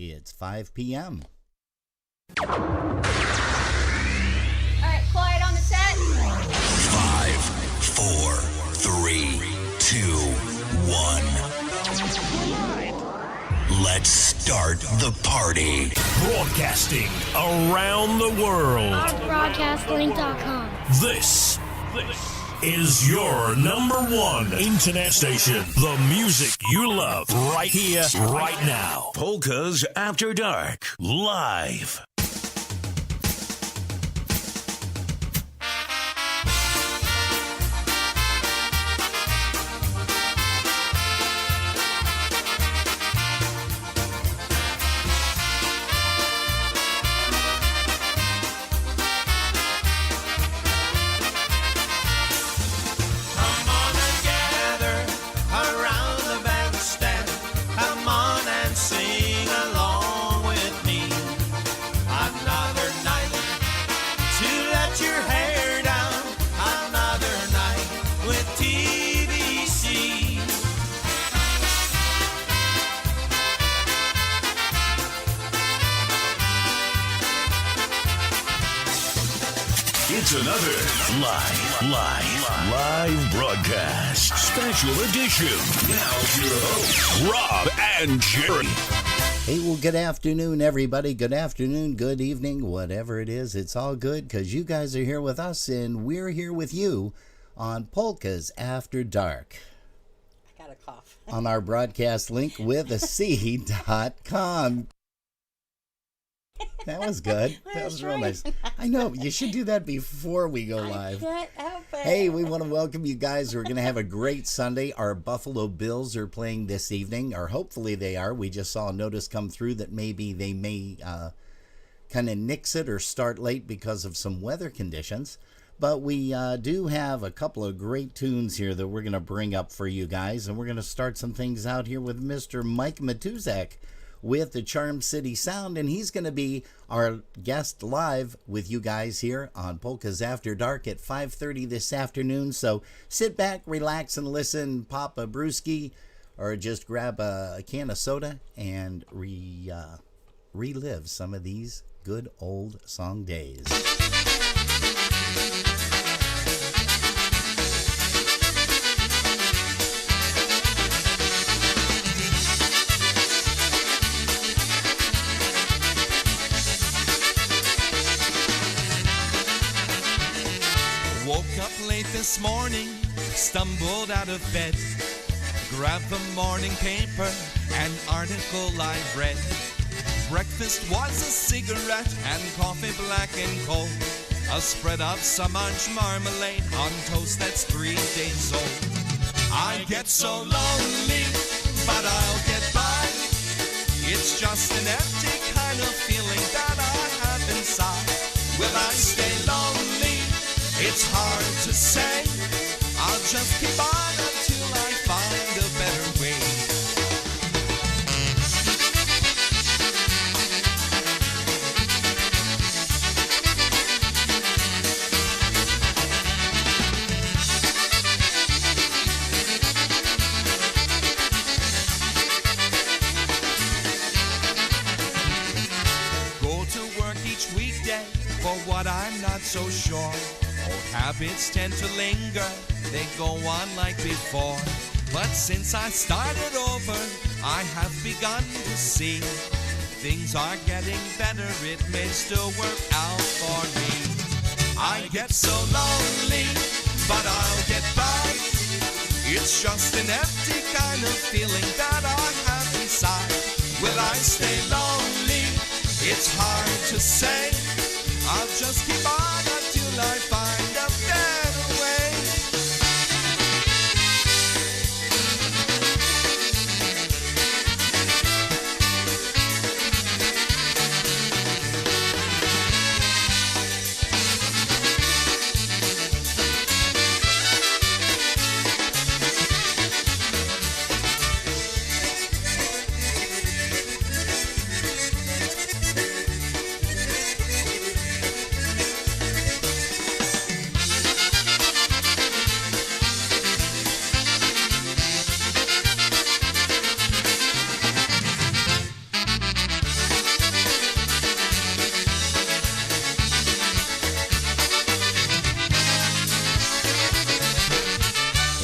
It's 5 p.m. All right, quiet on the set. 5, 4, 3, 2, 1. Let's start the party. Broadcasting around the world. OurBroadcastLink.com. This is your number one internet station. The music you love right here, right now. Polkas After Dark, live. It's another live broadcast. Special edition. Now your hosts, Rob and Jerry. Hey, well, good afternoon, everybody. Good afternoon, good evening, whatever it is. It's all good because you guys are here with us and we're here with you on Polkas After Dark. I got a cough. On our broadcast link with a C.com. That was good. That was real nice. I know. You should do that before we go live. I can't help it. Hey, we want to welcome you guys. We're going to have a great Sunday. Our Buffalo Bills are playing this evening, or hopefully they are. We just saw a notice come through that maybe they may kind of nix it or start late because of some weather conditions. But we do have a couple of great tunes here that we're going to bring up for you guys. And we're going to start some things out here with Mr. Mike Matousek with the Charm City Sound, and he's going to be our guest live with you guys here on Polkas After Dark at 5:30 this afternoon. So sit back, relax, and listen, pop a brewski, or just grab a can of soda and relive some of these good old song days. Woke up late this morning, stumbled out of bed, grabbed the morning paper, an article I read. Breakfast was a cigarette and coffee black and cold, a spread of some munch marmalade on toast that's 3 days old. I get so lonely, but I'll get by. It's just an empty kind of feeling that I have inside. Will I stay lonely? It's hard to say. I'll just keep on until I find a better way. Go to work each weekday for what I'm not so sure. Old habits tend to linger, they go on like before. But since I started over, I have begun to see things are getting better, it may still work out for me. I get so lonely, but I'll get by. It's just an empty kind of feeling that I have inside. Will I stay lonely? It's hard to say. I'll just keep on until I find a better way.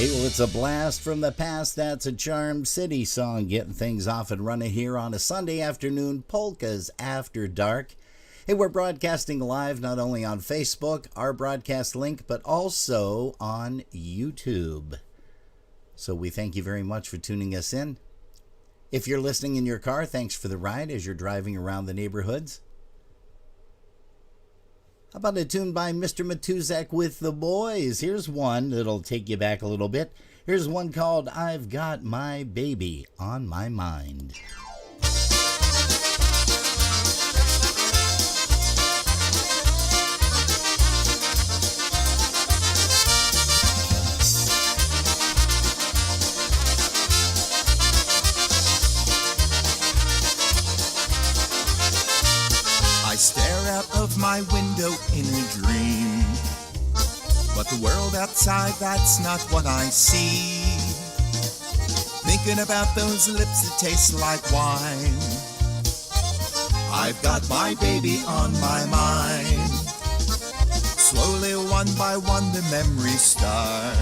Hey, well, it's a blast from the past. That's a Charm City song, getting things off and running here on a Sunday afternoon, Polkas After Dark. Hey, we're broadcasting live not only on Facebook, our broadcast link, but also on YouTube. So we thank you very much for tuning us in. If you're listening in your car, thanks for the ride as you're driving around the neighborhoods. How about a tune by Mr. Matousek with the boys? Here's one that'll take you back a little bit. Here's one called I've Got My Baby on My Mind. I stare out of my window in a dream, but the world outside, that's not what I see. Thinking about those lips that taste like wine, I've got my baby on my mind. Slowly, one by one, the memories start,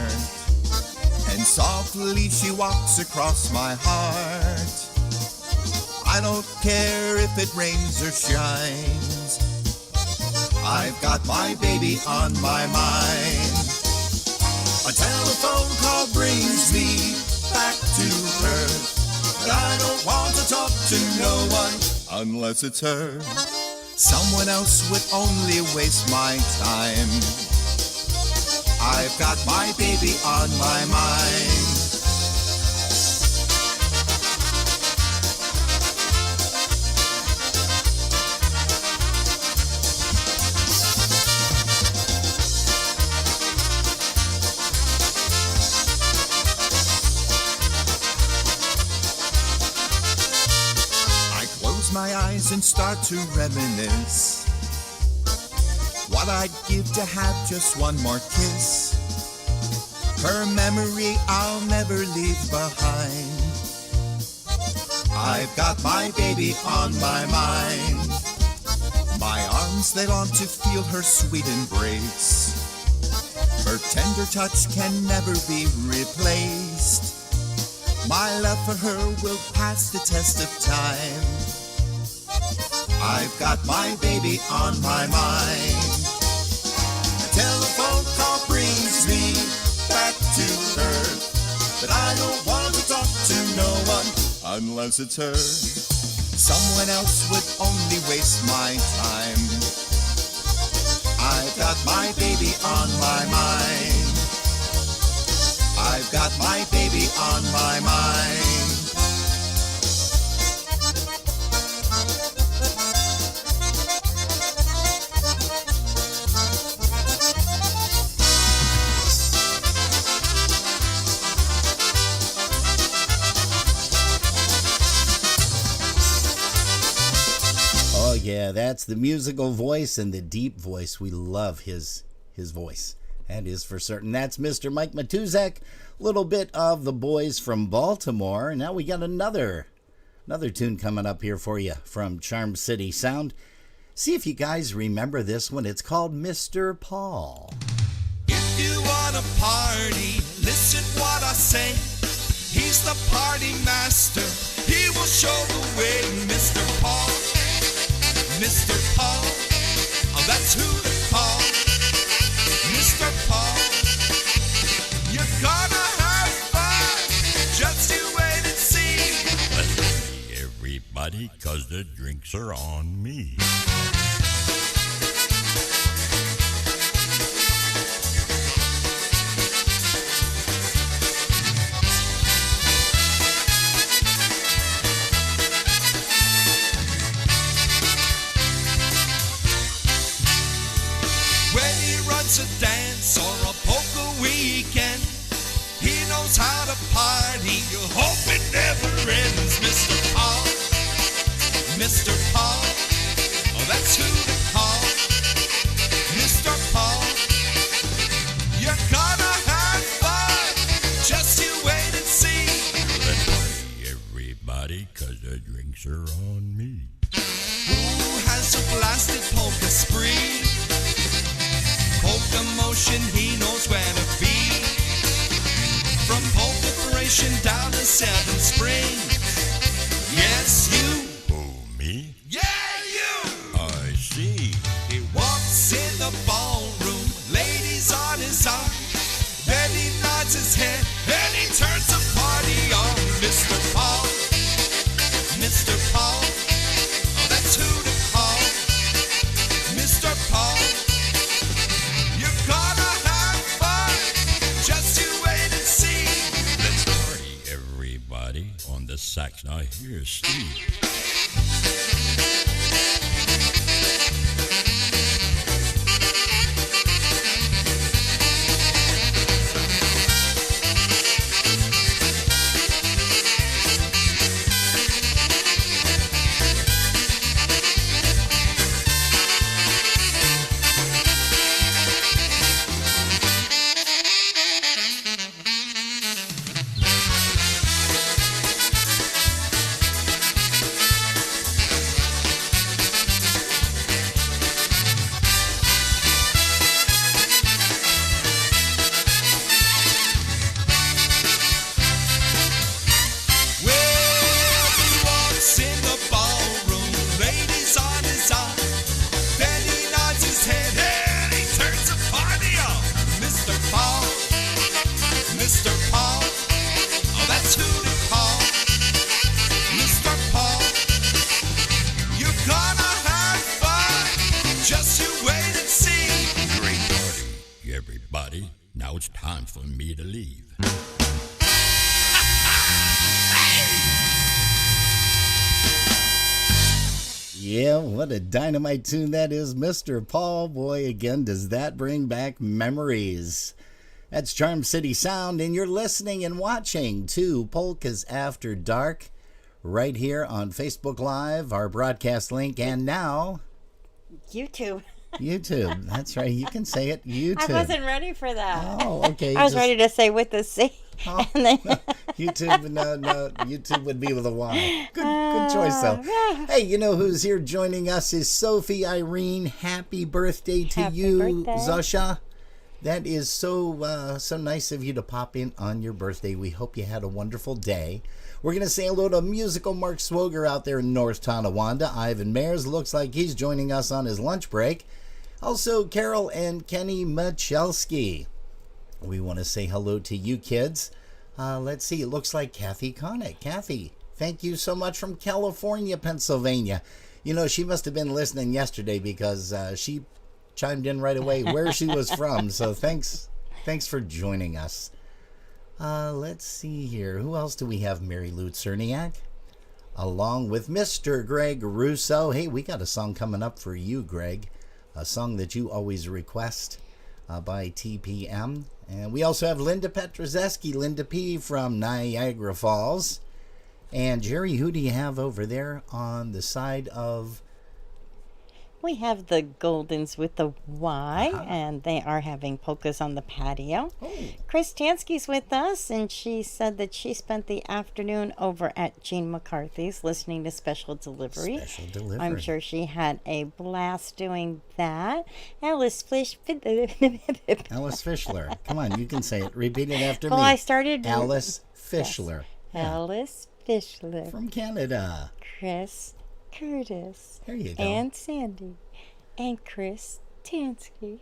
and softly she walks across my heart. I don't care if it rains or shines, I've got my baby on my mind. A telephone call brings me back to her, but I don't want to talk to no one unless it's her. Someone else would only waste my time. I've got my baby on my mind. My eyes and start to reminisce what I'd give to have just one more kiss. Her memory I'll never leave behind. I've got my baby on my mind. My arms, they long to feel her sweet embrace. Her tender touch can never be replaced. My love for her will pass the test of time. I've got my baby on my mind. A telephone call brings me back to her, but I don't want to talk to no one unless it's her. Someone else would only waste my time. I've got my baby on my mind. I've got my baby on my mind. Yeah, that's the musical voice and the deep voice. We love his voice. That is for certain. That's Mr. Mike Matousek. A little bit of the boys from Baltimore. Now we got another tune coming up here for you from Charm City Sound. See if you guys remember this one. It's called Mr. Paul. If you want a party, listen what I say. He's the party master. He will show the way, Mr. Paul. Mr. Paul, oh, that's who they call Mr. Paul. You're gonna have fun, just you wait and see. Listen, everybody, 'cause the drinks are on me. A dance or a polka weekend, he knows how to party. You hope it never ends, Mr. Paul. Mr. Paul, oh, that's who they call Mr. Paul. You're gonna have fun, just you wait and see. Let's party, everybody, 'cause the drinks are on me. Who has a blasted polka spree? Polka motion, he knows where to be. the seven springs. Yes, you. Oh, me? Yeah, you. I see. He walks in the ballroom, ladies on his arm. Then he nods his head, and he turns the party on. Mr. Paul, Mr. Paul, oh, that's who to call. Mr. Paul, you're gonna have fun. Just you wait and see. Let's party, everybody. On the sax, now here's Steve. Well, he walks in the ballroom, ladies on his arm. Then he nods his head and he turns the party on. Mr. Paul, Mr. Paul, oh, that's who to call. Mr. Paul, you're gonna have fun. Just you wait and see. Great party, everybody. Now it's time for me to leave. Yeah, what a dynamite tune that is, Mr. Paul. Boy, again, does that bring back memories. That's Charm City Sound, and you're listening and watching to Polkas After Dark right here on Facebook Live, our broadcast link, and now YouTube. YouTube. That's right, you can say it, YouTube. I wasn't ready for that. Oh, okay. I was ready to say with the C. Oh, And then, YouTube, no, YouTube would be with a Y. Good choice, though. Hey, you know who's here joining us is Sophie Irene. Happy birthday to Happy you, birthday. Zosha. That is so nice of you to pop in on your birthday. We hope you had a wonderful day. We're going to say hello to musical Mark Swoger out there in North Tonawanda. Ivan Mayers looks like he's joining us on his lunch break. Also, Carol and Kenny Machelski. We want to say hello to you kids. Let's see. It looks like Kathy Connick. Kathy, thank you so much from California, Pennsylvania. You know, she must have been listening yesterday because she chimed in right away where she was from. So thanks for joining us. Let's see here. Who else do we have? Mary Lou Cerniak, along with Mr. Greg Russo. Hey, we got a song coming up for you, Greg. A song that you always request by TPM. And we also have Linda Petrozeski, Linda P. from Niagara Falls. And Jerry, who do you have over there on the side of... we have the Goldens with the Y, and they are having polkas on the patio. Oh. Chris Tansky's with us, and she said that she spent the afternoon over at Gene McCarthy's listening to Special Delivery. Special Delivery. I'm sure she had a blast doing that. Alice Fischler. Come on, you can say it. Repeat it after Well, me. I started... Alice Fischler. Yeah. Alice Fischler. From Canada. Chris Curtis. There you go. And Sandy. And Chris Tansky.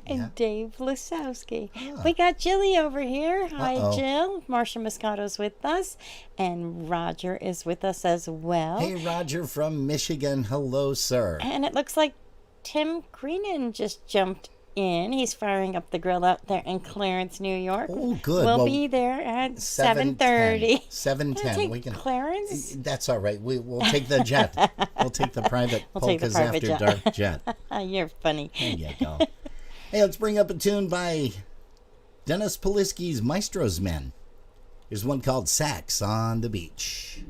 And yeah. Dave Lasowski. We got Jilly over here. Hi, Uh-oh. Jill. Marcia Moscato's with us. And Roger is with us as well. Hey, Roger from Michigan. Hello, sir. And it looks like Tim Greenan just jumped in. He's firing up the grill out there in Clarence, New York. Oh, good. We'll Well, be there at 7:30. 7:10. Take We can. Clarence? That's all right. We'll take the jet. We'll take the private We'll take the Polkas private After jet. Dark jet. You're funny. There you go. Hey, let's bring up a tune by Dennis Polisky's Maestro's Men. There's one called Sax on the Beach.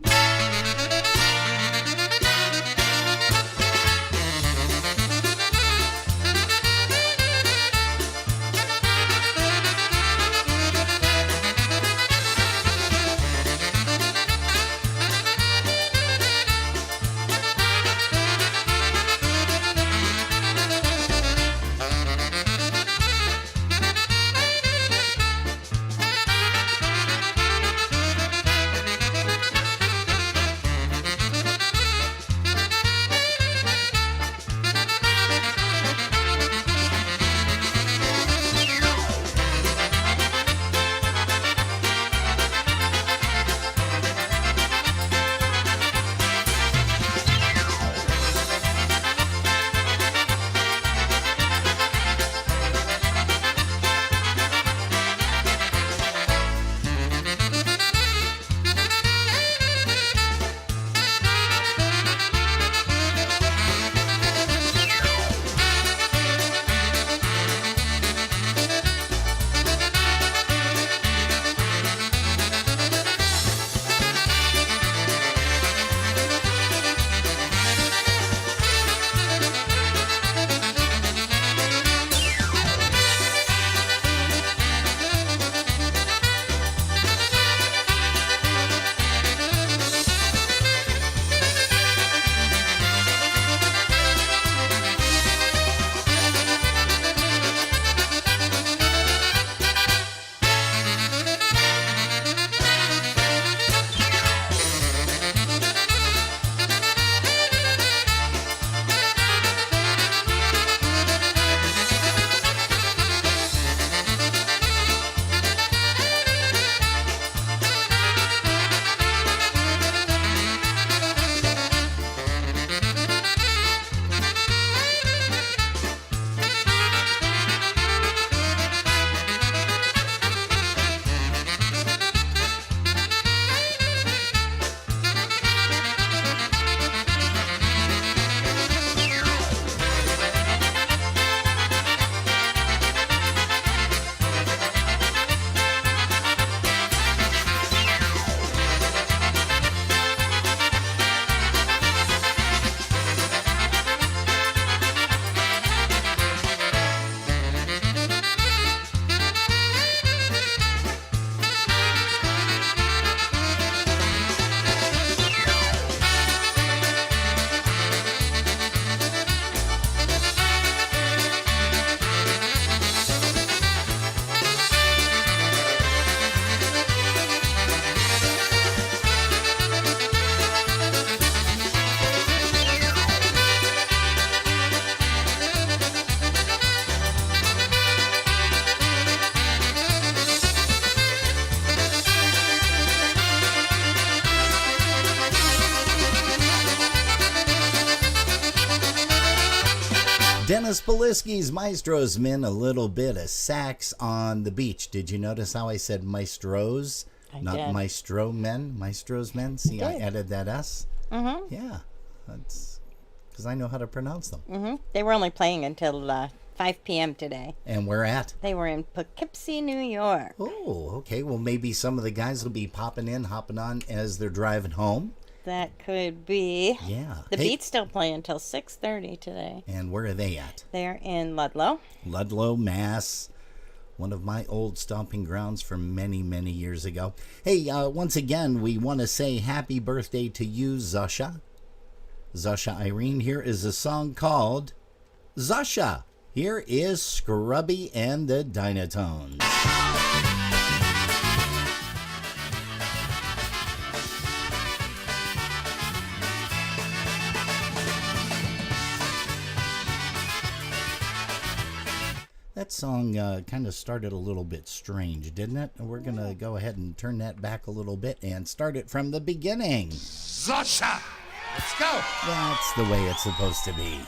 Dennis Polisky's Maestro's Men, a little bit of sax on the beach. Did you notice how I said maestros? Not did. maestro men, maestro's men. See, I did. added that S. Mm-hmm. Yeah, that's because I know how to pronounce them. Mm-hmm. They were only playing until 5 p.m. today. And we're at. They were in Poughkeepsie, New York. Oh, okay. Well, maybe some of the guys will be popping in, hopping on as they're driving home. That could be. Yeah. The Hey, Beat's still playing until 6:30 today. And where are they at? They're in Ludlow. Ludlow, Mass. One of my old stomping grounds from many, many years ago. Hey, once again, we want to say happy birthday to you, Zasha. Zasha Irene. Here is a song called Zasha. Here is Scrubby and the Dynatones. That song kind of started a little bit strange, didn't it? We're going to go ahead and turn that back a little bit and start it from the beginning. Zasha! Let's go! That's the way it's supposed to be.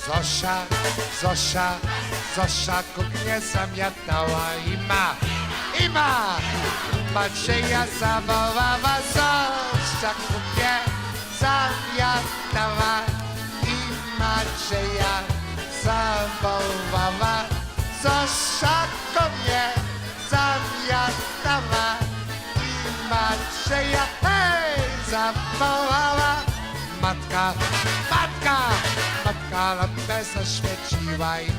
Zosia, Zosia, Zosia kuchnię zamiatała ima Macieja zawołała, Zosia kuchnię zamiatała i Macieja zawołała, Zosia kuchnię zamiatała i Macieja, hej, zawołała. Matka, matka, matka lampę zaświeciła i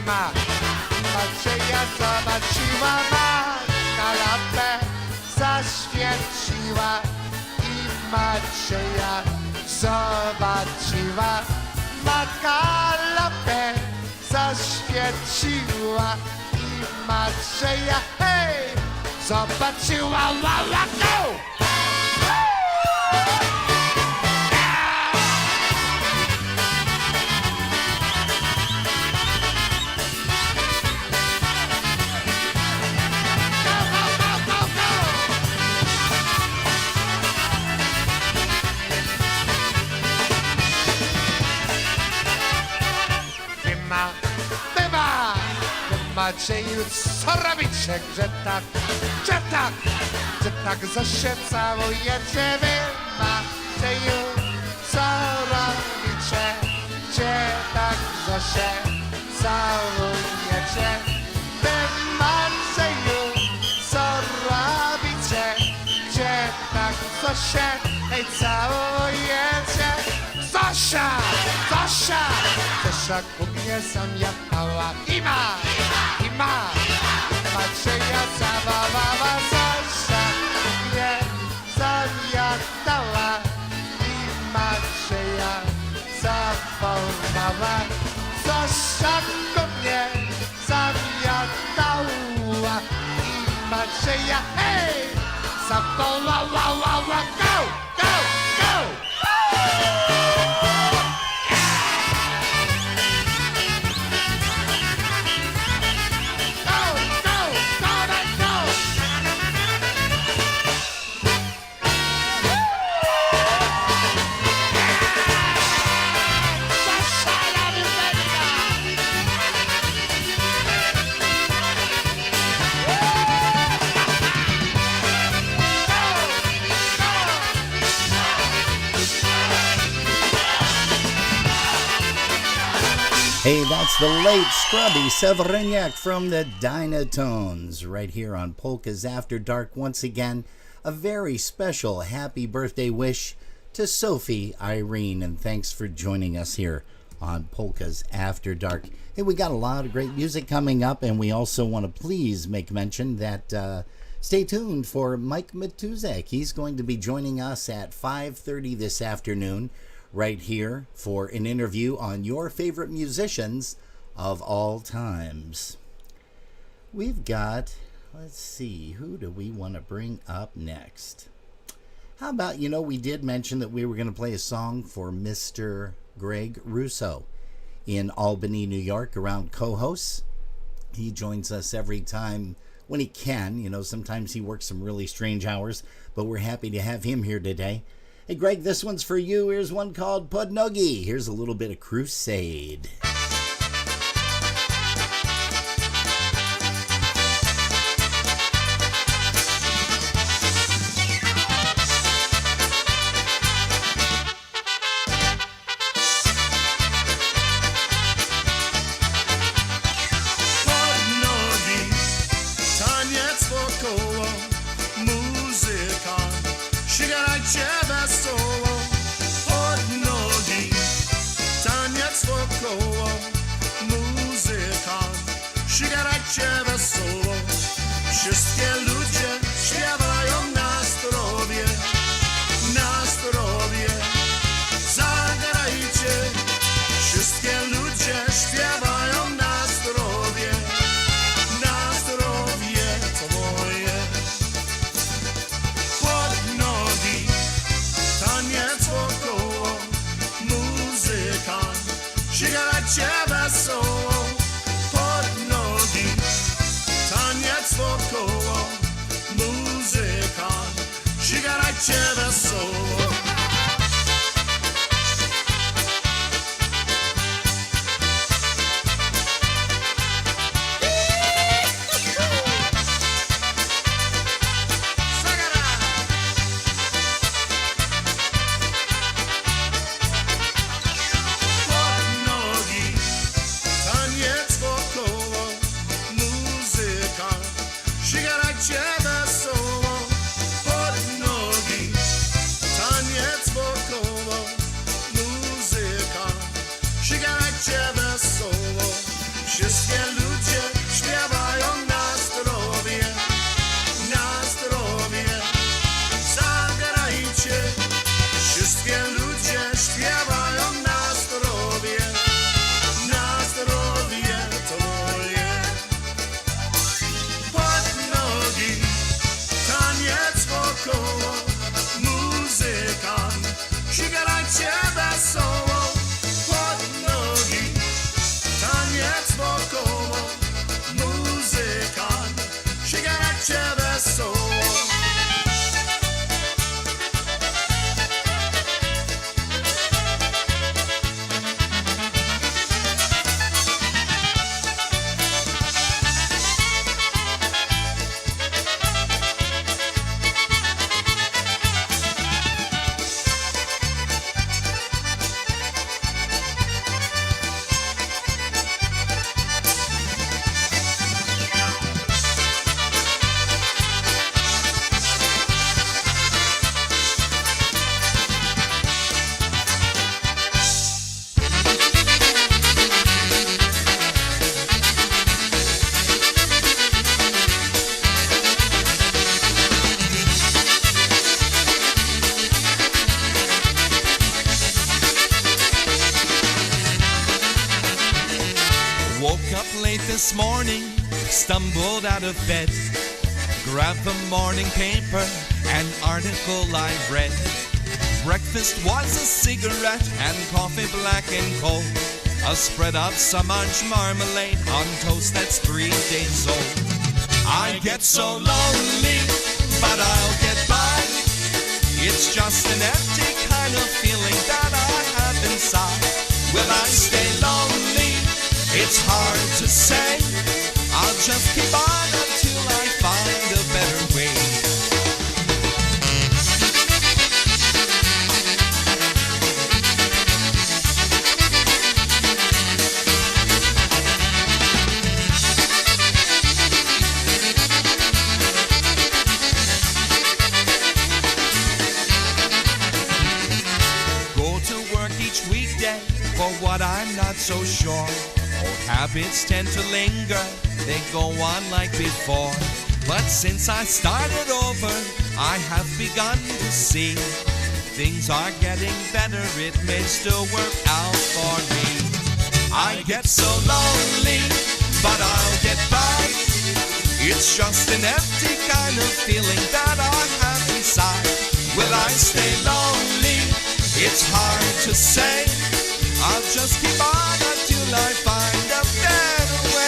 Macieja zobaczyła, matka lampę zaświeciła i Macieja zobaczyła, matka lampę zaświeciła i Macieja, hej, zobaczyła, wow, go! Macieju, co robicie, że tak Zosię całujecie, wy Macieju, co robicie, że tak Zosię całujecie, wy Macieju, co robicie, że tak Zosię całujecie. Zosia, Zosia, Zosia ku mnie zamiatała i Macieja zawołała, Zosia mnie zamiatała i Macieja zawołała, Zosia ku mnie zamiatała i Macieja, hej, zawołała, go, go, go! Hey, that's the late Scrubby Severiniak from the Dynatones right here on Polkas After Dark. Once again, a very special happy birthday wish to Sophie Irene, and thanks for joining us here on Polkas After Dark. Hey, we got a lot of great music coming up, and we also want to please make mention that stay tuned for Mike Matousek. He's going to be joining us at 5:30 this afternoon right here for an interview on your favorite musicians of all times. We've got Let's see, who do we want to bring up next? How about, we did mention that we were going to play a song for Mr. Greg Russo in Albany, New York, around Cohoes. He joins us every time when he can. Sometimes he works some really strange hours, but we're happy to have him here today. Hey, Greg, this one's for you. Here's one called Podnogi. Here's a little bit of Crusade. Wszystkie ludzie śpiewają na zdrowie, zagrajcie. Wszystkie ludzie śpiewają na zdrowie to moje. Pod nogi, taniec wokoło, muzyka, śpiewajcie wesoło. Pod nogi, taniec wokoło, muzyka, śpiewajcie wesoło. Wszystkie ludzie śpiewają na zdrowie, zagrajcie. Wszystkie ludzie śpiewają na zdrowie to moje. Pod nogi, taniec wokoło, muzyka, śpiewajcie wesoło. Pod nogi, taniec wokoło, muzyka, śpiewajcie wesoło. Woke up late this morning, stumbled out of bed, grabbed the morning paper, an article I read. Breakfast was a cigarette and coffee black and cold, a spread of some orange marmalade on toast that's 3 days old. I get so lonely, but I'll get by. It's just an empty kind of feeling that I have inside. Will I stay lonely? It's hard to say. I'll just keep on until I find a better way. Go to work each weekday for what I'm not so sure. Old habits tend to linger, they go on like before. But since I started over, I have begun to see things are getting better, it may still work out for me. I get so lonely, but I'll get by. It's just an empty kind of feeling that I have inside. Will I stay lonely? It's hard to say. I'll just keep on until I find a better way.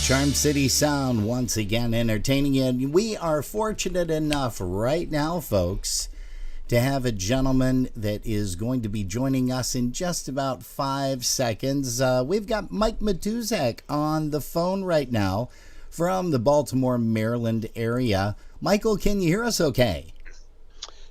Charm City Sound once again entertaining you. We are fortunate enough right now, folks, to have a gentleman that is going to be joining us in just about 5 seconds. We've got Mike Matousek on the phone right now from the Baltimore, Maryland area. Michael, can you hear us okay?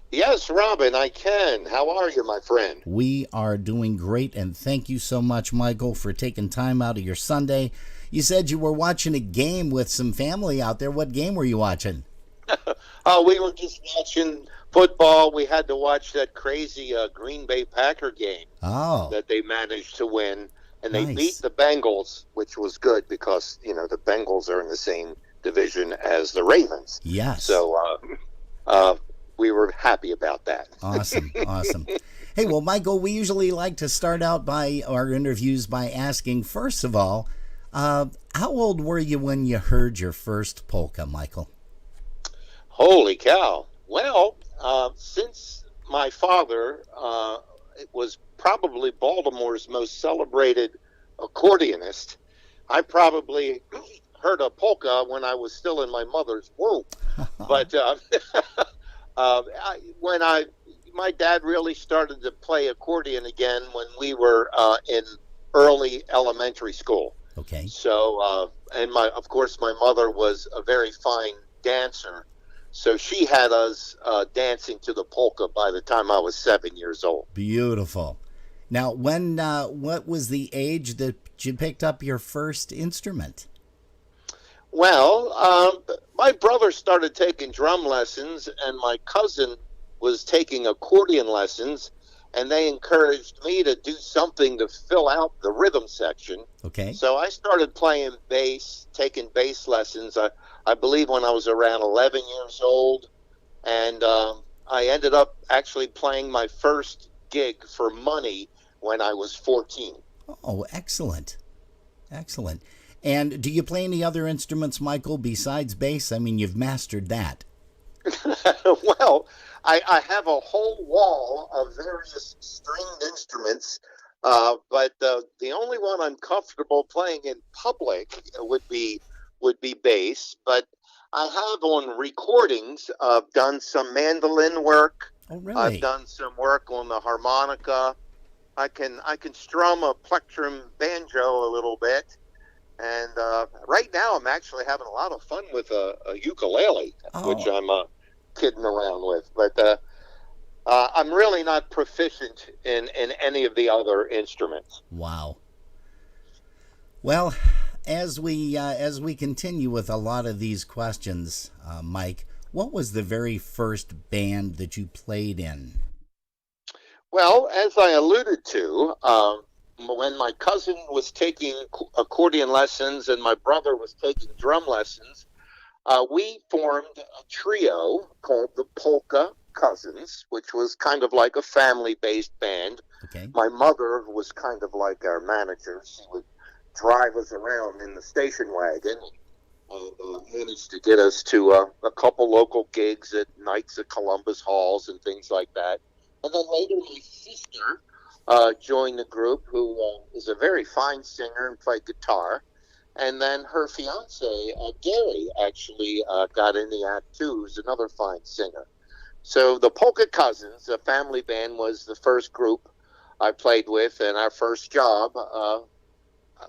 Yes, Robin, I can. How are you, my friend? We are doing great, and thank you so much, Michael, for taking time out of your Sunday. You said you were watching a game with some family out there. What game were you watching? We were just watching football. We had to watch that crazy Green Bay Packer game that they managed to win. And they beat the Bengals, which was good because, you know, the Bengals are in the same division as the Ravens. Yes. So we were happy about that. Awesome. Hey, well, Michael, we usually like to start out by our interviews by asking, first of all, how old were you when you heard your first polka, Michael? Holy cow. Well, since my father was probably Baltimore's most celebrated accordionist, I probably heard a polka when I was still in my mother's womb. But my dad really started to play accordion again when we were in early elementary school. Okay. So, and of course, my mother was a very fine dancer, so she had us dancing to the polka by the time I was 7 years old. Beautiful. Now, what was the age that you picked up your first instrument? Well, my brother started taking drum lessons, and my cousin was taking accordion lessons. And they encouraged me to do something to fill out the rhythm section. Okay. So I started playing bass, taking bass lessons, I believe when I was around 11 years old. And I ended up actually playing my first gig for money when I was 14. Oh, excellent. And do you play any other instruments, Michael, besides bass? I mean, you've mastered that. Well, I have a whole wall of various stringed instruments, but the only one I'm comfortable playing in public would be bass. But I have on recordings done some mandolin work. Oh, really? I've done some work on the harmonica. I can strum a plectrum banjo a little bit. And right now I'm actually having a lot of fun with a ukulele, which I'm kidding around with. But I'm really not proficient in any of the other instruments. Wow. Well, as we continue with a lot of these questions, Mike, what was the very first band that you played in? Well, as I alluded to, when my cousin was taking accordion lessons and my brother was taking drum lessons, we formed a trio called the Polka Cousins, which was kind of like a family-based band. Okay. My mother was kind of like our manager. She would drive us around in the station wagon and managed to get us to a couple local gigs at Knights of Columbus Halls and things like that. And then later my sister joined the group, who is a very fine singer and played guitar. And then her fiance, Gary, actually got in the act too, who's another fine singer. So the Polka Cousins, a family band, was the first group I played with, and our first job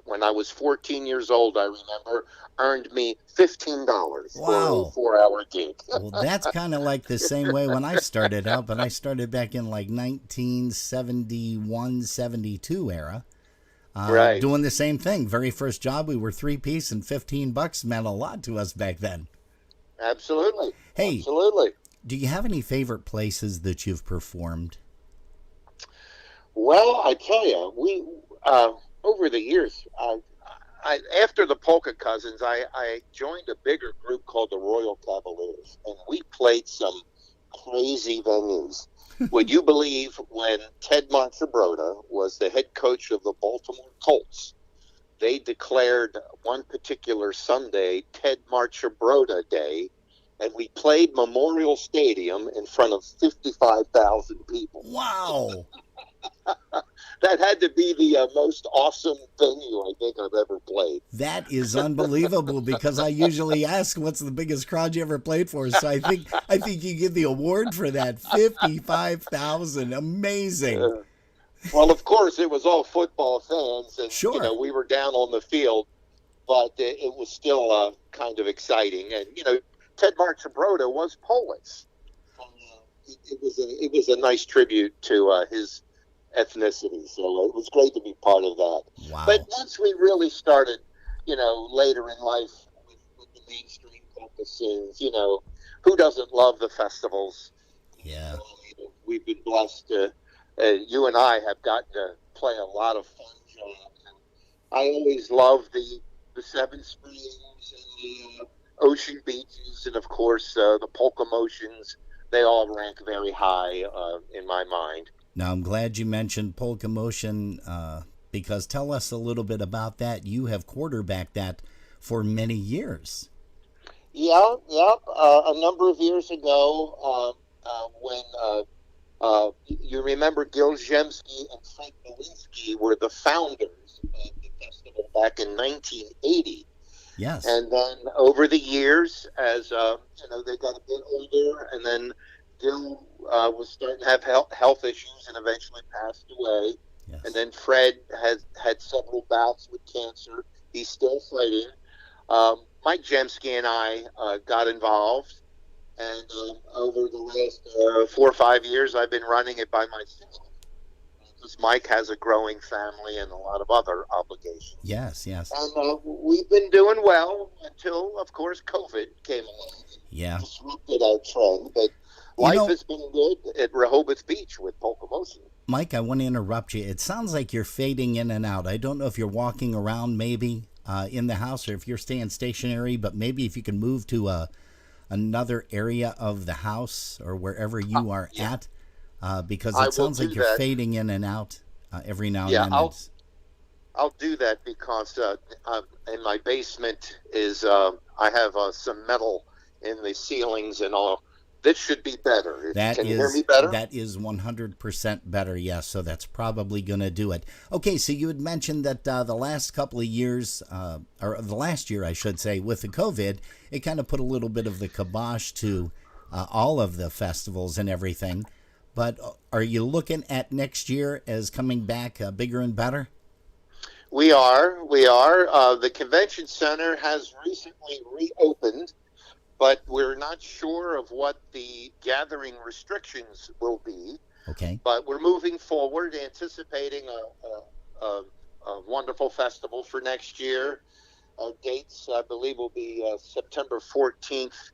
when I was 14 years old, I remember, earned me $15 Wow. for a 4-hour gig. Well, that's kind of like the same way when I started out, but I started back in like 1971, 72 era. Right. Doing the same thing. Very first job, we were 3-piece, and $15 meant a lot to us back then. Absolutely. Hey, Absolutely. do you have any favorite places that you've performed? Well, I tell you, we over the years, after the Polka Cousins, I joined a bigger group called the Royal Cavaliers, and we played some crazy venues. Would you believe when Ted Marchibroda was the head coach of the Baltimore Colts, they declared one particular Sunday Ted Marchibroda Day, and we played Memorial Stadium in front of 55,000 people. Wow. That had to be the most awesome venue I think I've ever played. That is unbelievable, because I usually ask what's the biggest crowd you ever played for. So I think you get the award for that. 55,000. Amazing. Well, of course, it was all football fans, and Sure. we were down on the field, but it was still kind of exciting. And Ted Marchibroda was Polish. It was a nice tribute to his ethnicity, so it was great to be part of that. Wow. But once we really started, later in life with the mainstream polka scenes, who doesn't love the festivals? Yeah. We've been blessed to, you and I have gotten to play a lot of fun jobs. And I always love the Seven Springs and the Ocean Beaches, and of course the Polka Motions. They all rank very high in my mind. Now, I'm glad you mentioned Polka Motion, because tell us a little bit about that. You have quarterbacked that for many years. Yeah. A number of years ago, when you remember Gil Zemsky and Frank Nowinski were the founders of the festival back in 1980. Yes. And then over the years, as they got a bit older, and then Gil was starting to have health issues and eventually passed away. Yes. And then Fred had several bouts with cancer. He's still fighting. Mike Jemsky and I got involved, and over the last 4 or 5 years, I've been running it by myself. Because Mike has a growing family and a lot of other obligations. Yes. And we've been doing well until, of course, COVID came along. Yeah. Disrupted our trend, but life has been good at Rehoboth Beach with Polka Motion. Mike, I want to interrupt you. It sounds like you're fading in and out. I don't know if you're walking around maybe in the house, or if you're staying stationary, but maybe if you can move to another area of the house or wherever you are at, because it sounds like you're fading in and out every now and then. I'll do that because in my basement is I have some metal in the ceilings and all. This should be better. Can you hear me better? That is 100% better, yes. So that's probably going to do it. Okay, so you had mentioned that the last couple of years, or the last year, I should say, with the COVID, it kind of put a little bit of the kibosh to all of the festivals and everything. But are you looking at next year as coming back bigger and better? We are. The convention center has recently reopened, but we're not sure of what the gathering restrictions will be. Okay. But we're moving forward, anticipating a wonderful festival for next year. Dates, I believe, will be September 14th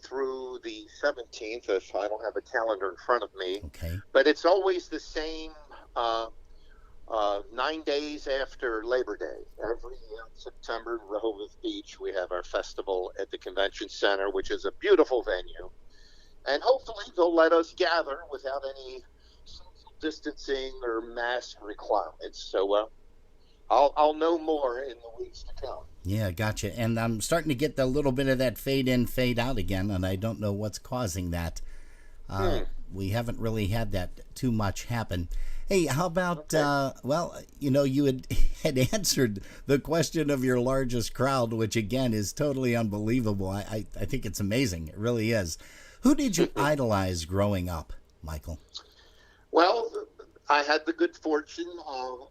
through the 17th, if I don't have a calendar in front of me. Okay. But it's always the same 9 days after Labor Day. Every year in September in Rehoboth Beach, we have our festival at the convention center, which is a beautiful venue. And hopefully they'll let us gather without any social distancing or mask requirements. So I'll know more in the weeks to come. Yeah, gotcha. And I'm starting to get a little bit of that fade in, fade out again, and I don't know what's causing that. We haven't really had that too much happen. Hey, how about, you had answered the question of your largest crowd, which, again, is totally unbelievable. I think it's amazing. It really is. Who did you idolize growing up, Michael? Well, I had the good fortune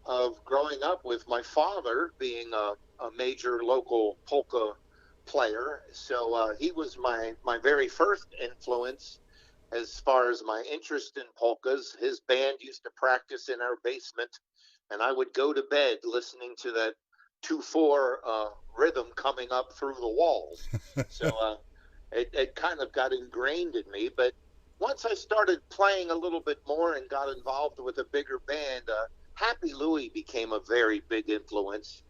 of growing up with my father being a major local polka player. So he was my very first influence as far as my interest in polkas. His band used to practice in our basement, and I would go to bed listening to that 2/4 rhythm coming up through the walls. So it kind of got ingrained in me. But once I started playing a little bit more and got involved with a bigger band, Happy Louie became a very big influence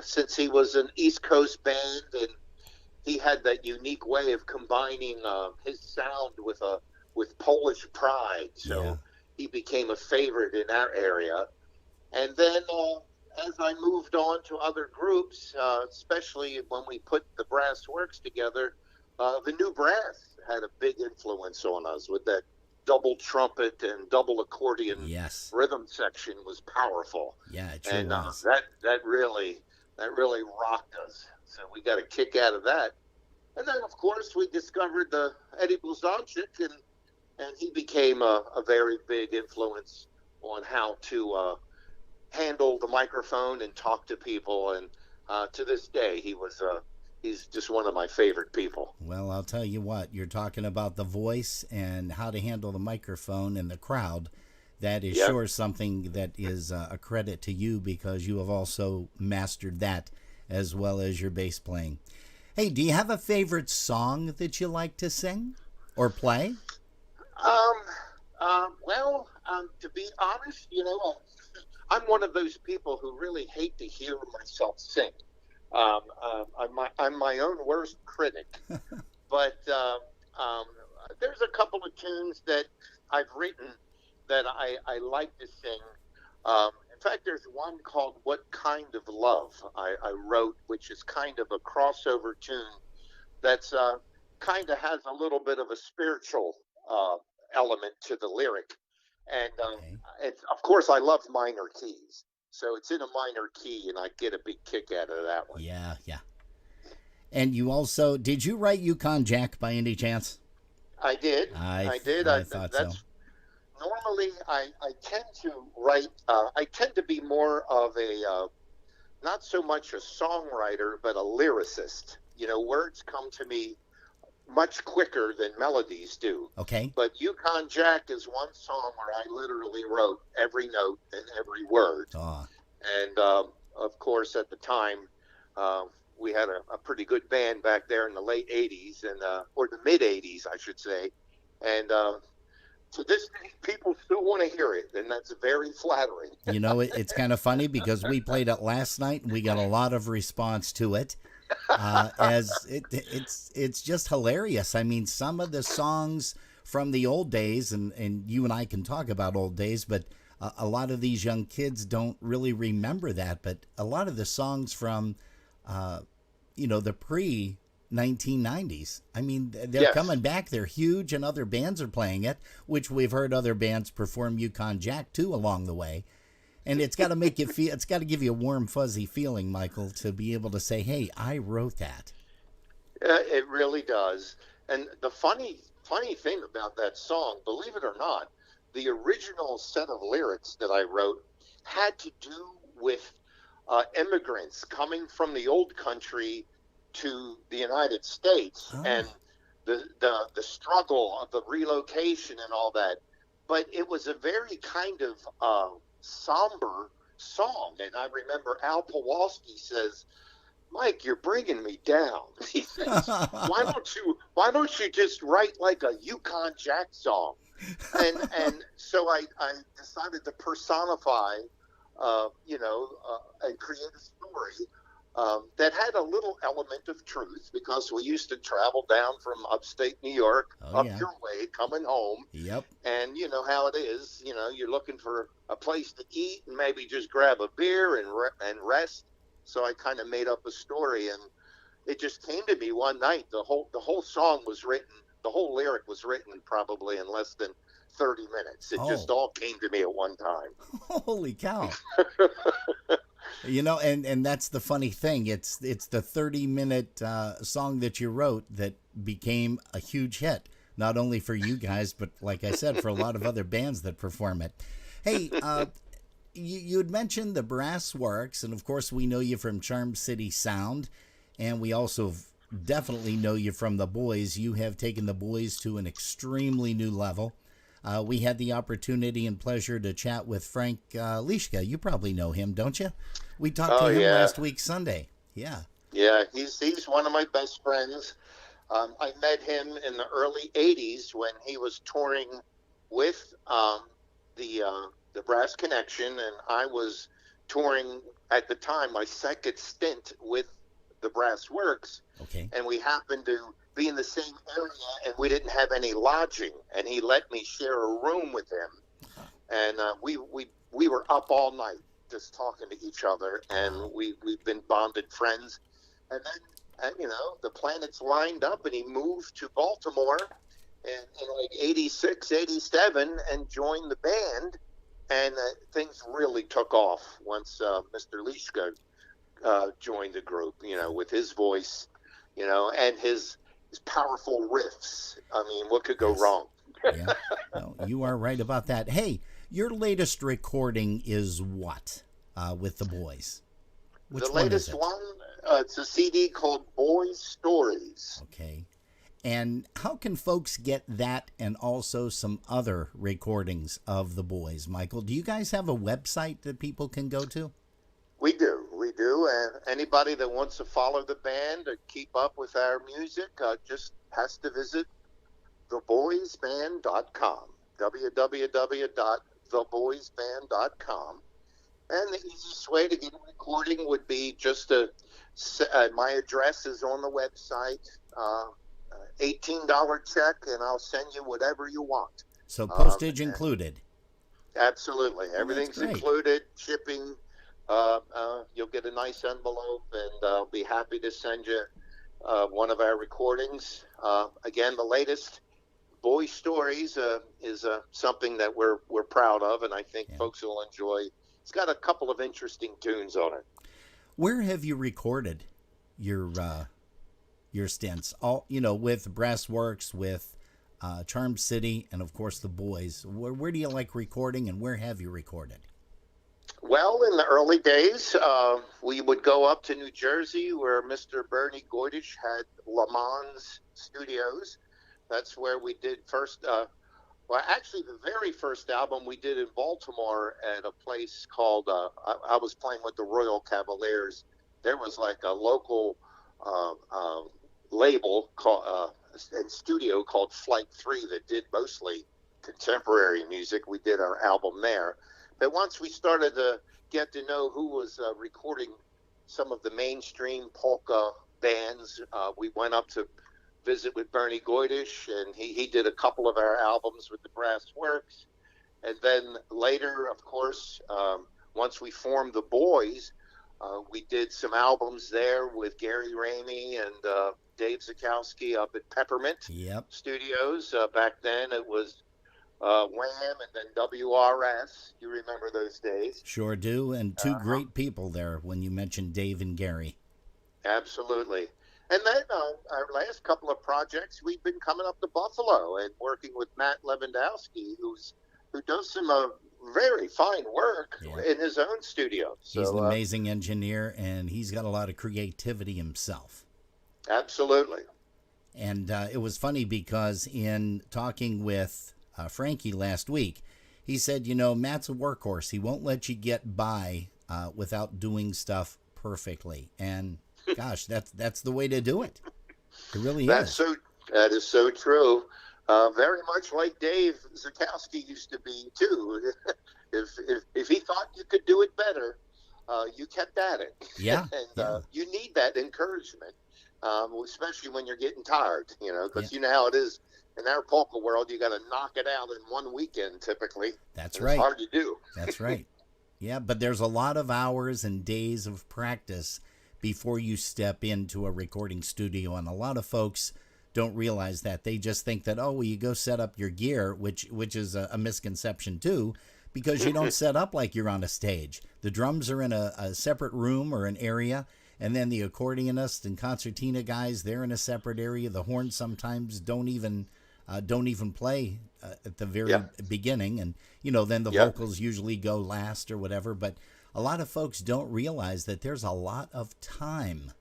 since he was an East Coast band and he had that unique way of combining his sound with Polish pride. So Yeah. he became a favorite in our area. And then as I moved on to other groups, especially when we put the Brass Works together, the New Brass had a big influence on us with that double trumpet and double accordion Yes. rhythm section was powerful. Yeah, it sure And was. that really rocked us. So we got a kick out of that. And then, of course, we discovered the Eddie Blazonczyk, and he became a very big influence on how to handle the microphone and talk to people. And to this day, he's just one of my favorite people. Well, I'll tell you what, you're talking about the voice and how to handle the microphone and the crowd. That is Yep. sure something that is a credit to you because you have also mastered that as well as your bass playing. Hey, do you have a favorite song that you like to sing or play? Well, to be honest, I'm one of those people who really hate to hear myself sing. I'm my own worst critic. But there's a couple of tunes that I've written that I like to sing. In fact, there's one called What Kind of Love I wrote, which is kind of a crossover tune that's kind of has a little bit of a spiritual element to the lyric. And it's, of course, I love minor keys. So it's in a minor key, and I get a big kick out of that one. Yeah, yeah. And you also, did you write Yukon Jack by any chance? I did. I did. I thought so. Normally, I tend to write, I tend to be more of a, not so much a songwriter, but a lyricist. Words come to me much quicker than melodies do. Okay. But Yukon Jack is one song where I literally wrote every note and every word. Oh. And, of course, at the time, we had a pretty good band back there in the late 80s, or the mid 80s, I should say. And to this day, people still want to hear it, and that's very flattering. It's kind of funny because we played it last night and we got a lot of response to it. As it's just hilarious. I mean, some of the songs from the old days, and you and I can talk about old days, but a lot of these young kids don't really remember that. But a lot of the songs from, the pre-1990s, I mean, they're Yes. coming back. They're huge, and other bands are playing it, which we've heard other bands perform Yukon Jack too along the way. And it's got to make you feel, it's got to give you a warm, fuzzy feeling, Michael, to be able to say, hey, I wrote that. It really does. And the funny thing about that song, believe it or not, the original set of lyrics that I wrote had to do with immigrants coming from the old country to the United States and the struggle of the relocation and all that. But it was a very kind of somber song. And I remember Al Pawlowski says, Mike, you're bringing me down. He says, why don't you just write like a Yukon Jack song? And so I decided to personify, and create a story that had a little element of truth, because we used to travel down from upstate New York your way, coming home. Yep. And you know how it is. You're looking for a place to eat and maybe just grab a beer and rest. So I kind of made up a story, and it just came to me one night. The whole song was written. The whole lyric was written probably in less than 30 minutes. It just all came to me at one time. Holy cow. And that's the funny thing. It's the 30-minute song that you wrote that became a huge hit, not only for you guys, but like I said, for a lot of other bands that perform it. Hey, you had mentioned the Brass Works, and of course we know you from Charm City Sound, and we also definitely know you from the Boys. You have taken the Boys to an extremely new level. We had the opportunity and pleasure to chat with Frank Lischka. You probably know him, don't you? We talked to him last week Sunday. Yeah. Yeah, he's one of my best friends. I met him in the early '80s when he was touring with the Brass Connection, and I was touring at the time my second stint with the Brass Works. Okay. And we happened to be in the same area, and we didn't have any lodging, and he let me share a room with him, and we were up all night just talking to each other, and we've been bonded friends. And then the planets lined up, and he moved to Baltimore in like '86, '87, and joined the band, and things really took off once Mr. Lischka joined the group, with his voice, and his powerful riffs. I mean, what could go wrong? Yeah. No, you are right about that. Hey, your latest recording is what with the Boys? Which the latest one, it's a CD called Boys Stories. Okay. And how can folks get that and also some other recordings of the Boys, Michael? Do you guys have a website that people can go to? We do. And anybody that wants to follow the band or keep up with our music just has to visit theboysband.com, www.theboysband.com. And the easiest way to get a recording would be just my address is on the website, $18 check, and I'll send you whatever you want. So postage included? Absolutely. Everything's included, shipping. You'll get a nice envelope, and I'll be happy to send you one of our recordings. Again, the latest Boy Stories is something that we're proud of, and I think folks will enjoy. It's got a couple of interesting tunes on it. Where have you recorded your stints? All with Brass Works, with Charm City, and of course the Boys. Where do you like recording, and where have you recorded? Well, in the early days, we would go up to New Jersey where Mr. Bernie Goydish had Le Mans Studios. That's where we did first. Actually, the very first album we did in Baltimore at a place called, I was playing with the Royal Cavaliers. There was like a local label and studio called Flight 3 that did mostly contemporary music. We did our album there. But once we started to get to know who was recording some of the mainstream polka bands, we went up to visit with Bernie Goydish, and he did a couple of our albums with the Brass Works. And then later, of course, once we formed the Boys, we did some albums there with Gary Ramey and Dave Zakowski up at Peppermint Studios. Back then it was Wham and then WRS. You remember those days? Sure do, and two great people there when you mentioned Dave and Gary. Absolutely. And then our last couple of projects, we've been coming up to Buffalo and working with Matt Lewandowski, who does some very fine work in his own studio. So, he's an amazing engineer, and he's got a lot of creativity himself. Absolutely. And it was funny because in talking with Frankie last week, he said, Matt's a workhorse. He won't let you get by without doing stuff perfectly. And gosh, that's the way to do it. It really is. That is so true. Very much like Dave Zakowski used to be too. If he thought you could do it better, you kept at it. Yeah. And you need that encouragement, especially when you're getting tired. Because you know how it is. In our polka world, you got to knock it out in one weekend typically. That's right. It's hard to do. That's right. Yeah, but there's a lot of hours and days of practice before you step into a recording studio, and a lot of folks don't realize that. They just think that, you go set up your gear, which is a misconception too, because you don't set up like you're on a stage. The drums are in a separate room or an area, and then the accordionist and concertina guys, they're in a separate area. The horns sometimes don't even don't even play at the very beginning, and then the Yep. vocals usually go last or whatever. But a lot of folks don't realize that there's a lot of time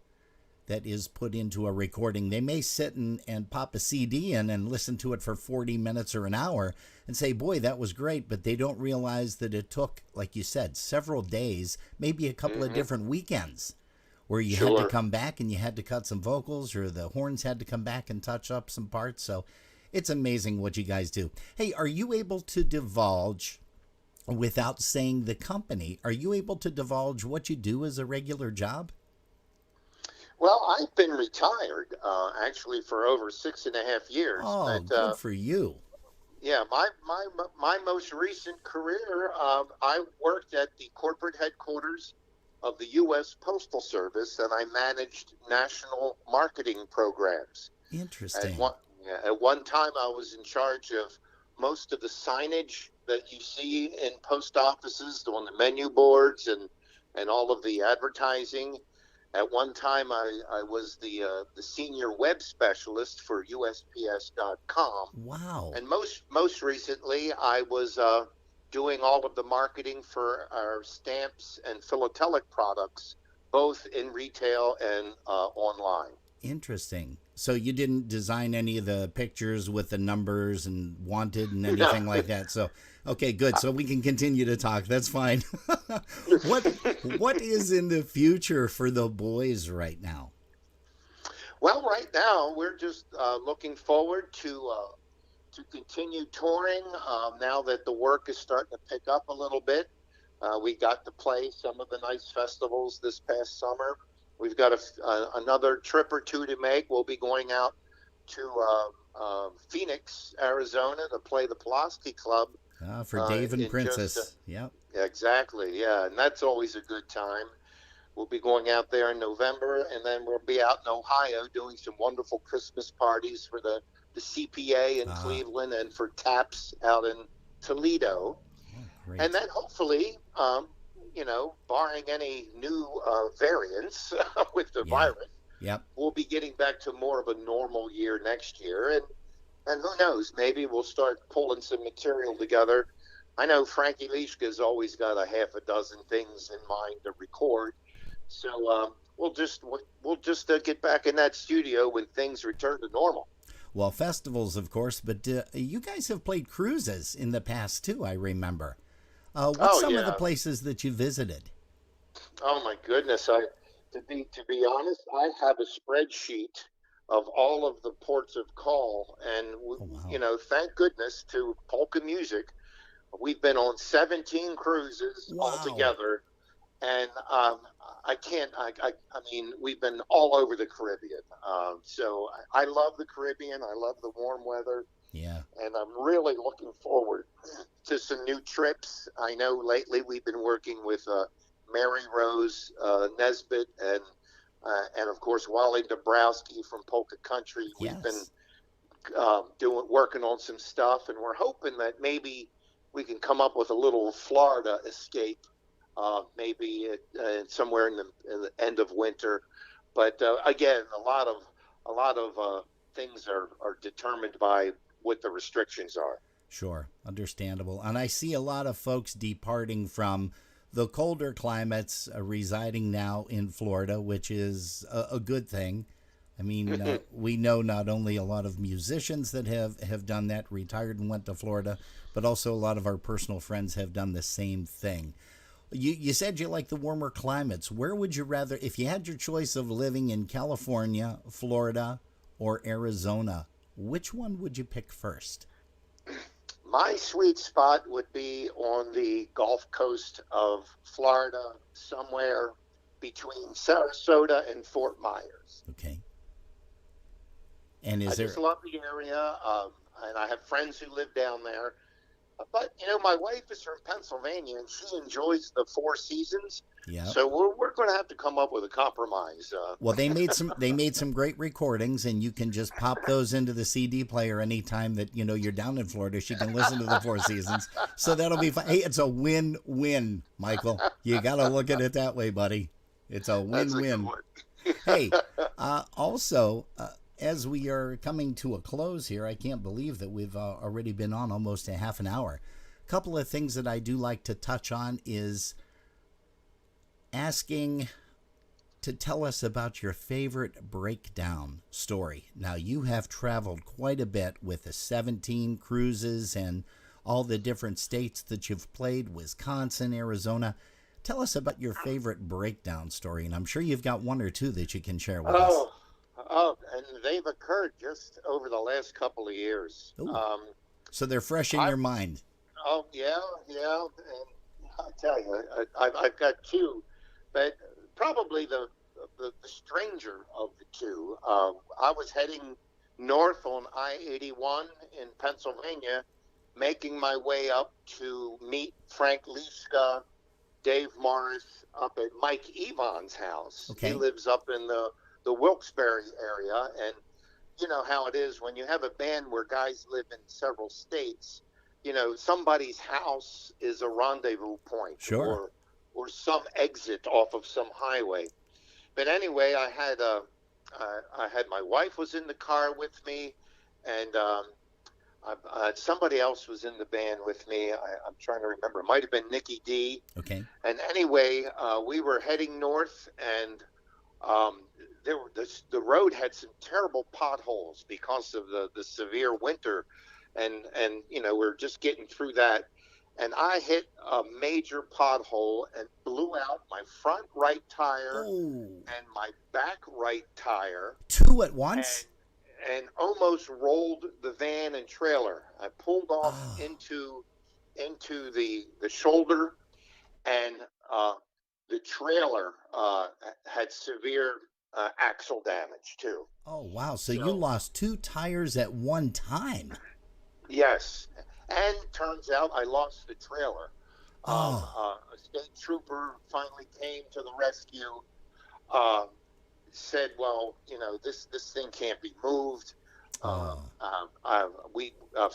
that is put into a recording. They may sit and pop a CD in and listen to it for 40 minutes or an hour and say, boy, that was great. But they don't realize that it took, like you said, several days, maybe a couple of different weekends where you had to come back and you had to cut some vocals, or the horns had to come back and touch up some parts. So it's amazing what you guys do. Hey, are you able to divulge, without saying the company, are you able to divulge what you do as a regular job? Well, I've been retired actually for over 6.5 years. Oh, good for you. Yeah, my most recent career, I worked at the corporate headquarters of the U.S. Postal Service, and I managed national marketing programs. Interesting. At one time, I was in charge of most of the signage that you see in post offices, on the menu boards and all of the advertising. At one time, I was the senior web specialist for USPS.com. Wow. And most recently, I was doing all of the marketing for our stamps and philatelic products, both in retail and online. Interesting. So you didn't design any of the pictures with the numbers and wanted and anything like that. So, okay, good. So we can continue to talk. That's fine. What is in the future for the boys right now? Well, right now we're just looking forward to continue touring. Now that the work is starting to pick up a little bit, we got to play some of the nice festivals this past summer. We've got another trip or two to make. We'll be going out to Phoenix, Arizona, to play the Pulaski Club. For Dave and Princess. Yep. Exactly, yeah. And that's always a good time. We'll be going out there in November, and then we'll be out in Ohio doing some wonderful Christmas parties for the CPA in Cleveland and for TAPS out in Toledo. Great. And then hopefully, barring any new variants with the virus, we'll be getting back to more of a normal year next year. And who knows, maybe we'll start pulling some material together. I know Frankie Leishka's always got a half a dozen things in mind to record. So we'll just get back in that studio when things return to normal. Well, festivals, of course, but you guys have played cruises in the past, too, I remember. What's some of the places that you visited? Oh, my goodness. To be honest, I have a spreadsheet of all of the ports of call. And, thank goodness to Polka Music, we've been on 17 cruises altogether. And we've been all over the Caribbean. So I love the Caribbean. I love the warm weather. Yeah. And I'm really looking forward to some new trips. I know lately we've been working with Mary Rose Nesbitt and of course Wally Dabrowski from Polka Country. Yes. We've been working on some stuff, and we're hoping that maybe we can come up with a little Florida escape. Maybe somewhere in the end of winter, but again, a lot of things are determined by what the restrictions are. Sure, understandable. And I see a lot of folks departing from the colder climates, residing now in Florida, which is a good thing. I mean, we know not only a lot of musicians that have done that, retired and went to Florida, but also a lot of our personal friends have done the same thing. You said you like the warmer climates. Where would you rather, if you had your choice of living in California, Florida, or Arizona, which one would you pick first? My sweet spot would be on the Gulf Coast of Florida, somewhere between Sarasota and Fort Myers. Okay. And I just love the area, and I have friends who live down there. But, my wife is from Pennsylvania, and she enjoys the Four Seasons. Yeah. So we're going to have to come up with a compromise. Well, they made some great recordings, and you can just pop those into the CD player anytime that, you're down in Florida. She can listen to the Four Seasons. So that'll be fun. Hey, it's a win-win, Michael. You got to look at it that way, buddy. It's a win-win. Hey, also, as we are coming to a close here, I can't believe that we've already been on almost a half an hour. A couple of things that I do like to touch on is asking to tell us about your favorite breakdown story. Now, you have traveled quite a bit with the 17 cruises and all the different states that you've played, Wisconsin, Arizona. Tell us about your favorite breakdown story, and I'm sure you've got one or two that you can share with us. And they've occurred just over the last couple of years. So they're fresh in your mind. Oh, yeah. And I'll tell you, I've got two, but probably the stranger of the two. I was heading north on I-81 in Pennsylvania, making my way up to meet Frank Liska, Dave Morris up at Mike Evon's house. Okay. He lives up in the Wilkes-Barre area, and you know how it is when you have a band where guys live in several states. You know, somebody's house is a rendezvous point, Sure. or some exit off of some highway. But anyway, I had my wife was in the car with me, and somebody else was in the band with me. I'm trying to remember. It might have been Nikki D. Okay. And anyway, we were heading north, and the road had some terrible potholes because of the severe winter, and you know, we're just getting through that. And I hit a major pothole and blew out my front right tire and my back right tire. Two at once? And almost rolled the van and trailer. I pulled off into the shoulder, and the trailer had severe axle damage too. Oh, wow. So you lost two tires at one time? Yes. And turns out I lost the trailer. A state trooper finally came to the rescue, said, well, you know, this thing can't be moved.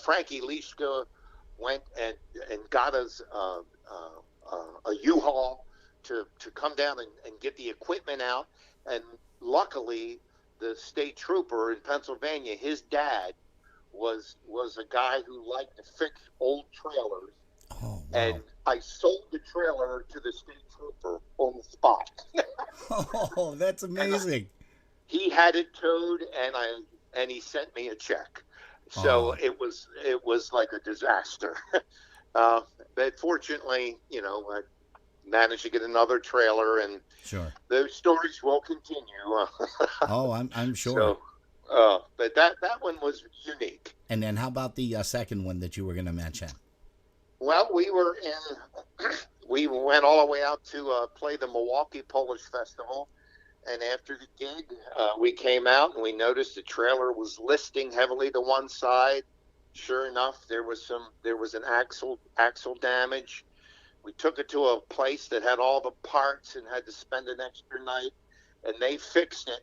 Frankie Liska went and got us a U-Haul to come down and get the equipment out. And luckily, the state trooper in Pennsylvania, his dad was a guy who liked to fix old trailers. Oh, wow. And I sold the trailer to the state trooper on the spot. Oh, that's amazing. He had it towed, and he sent me a check. So it was like a disaster. But fortunately, you know, I managed to get another trailer, and sure, those stories will continue. Oh, I'm sure. So, but that one was unique. And then how about the second one that you were going to mention? Well, we went all the way out to play the Milwaukee Polish Festival. And after the gig, we came out and we noticed the trailer was listing heavily to one side. Sure enough, there was an axle damage. We took it to a place that had all the parts and had to spend an extra night, and they fixed it.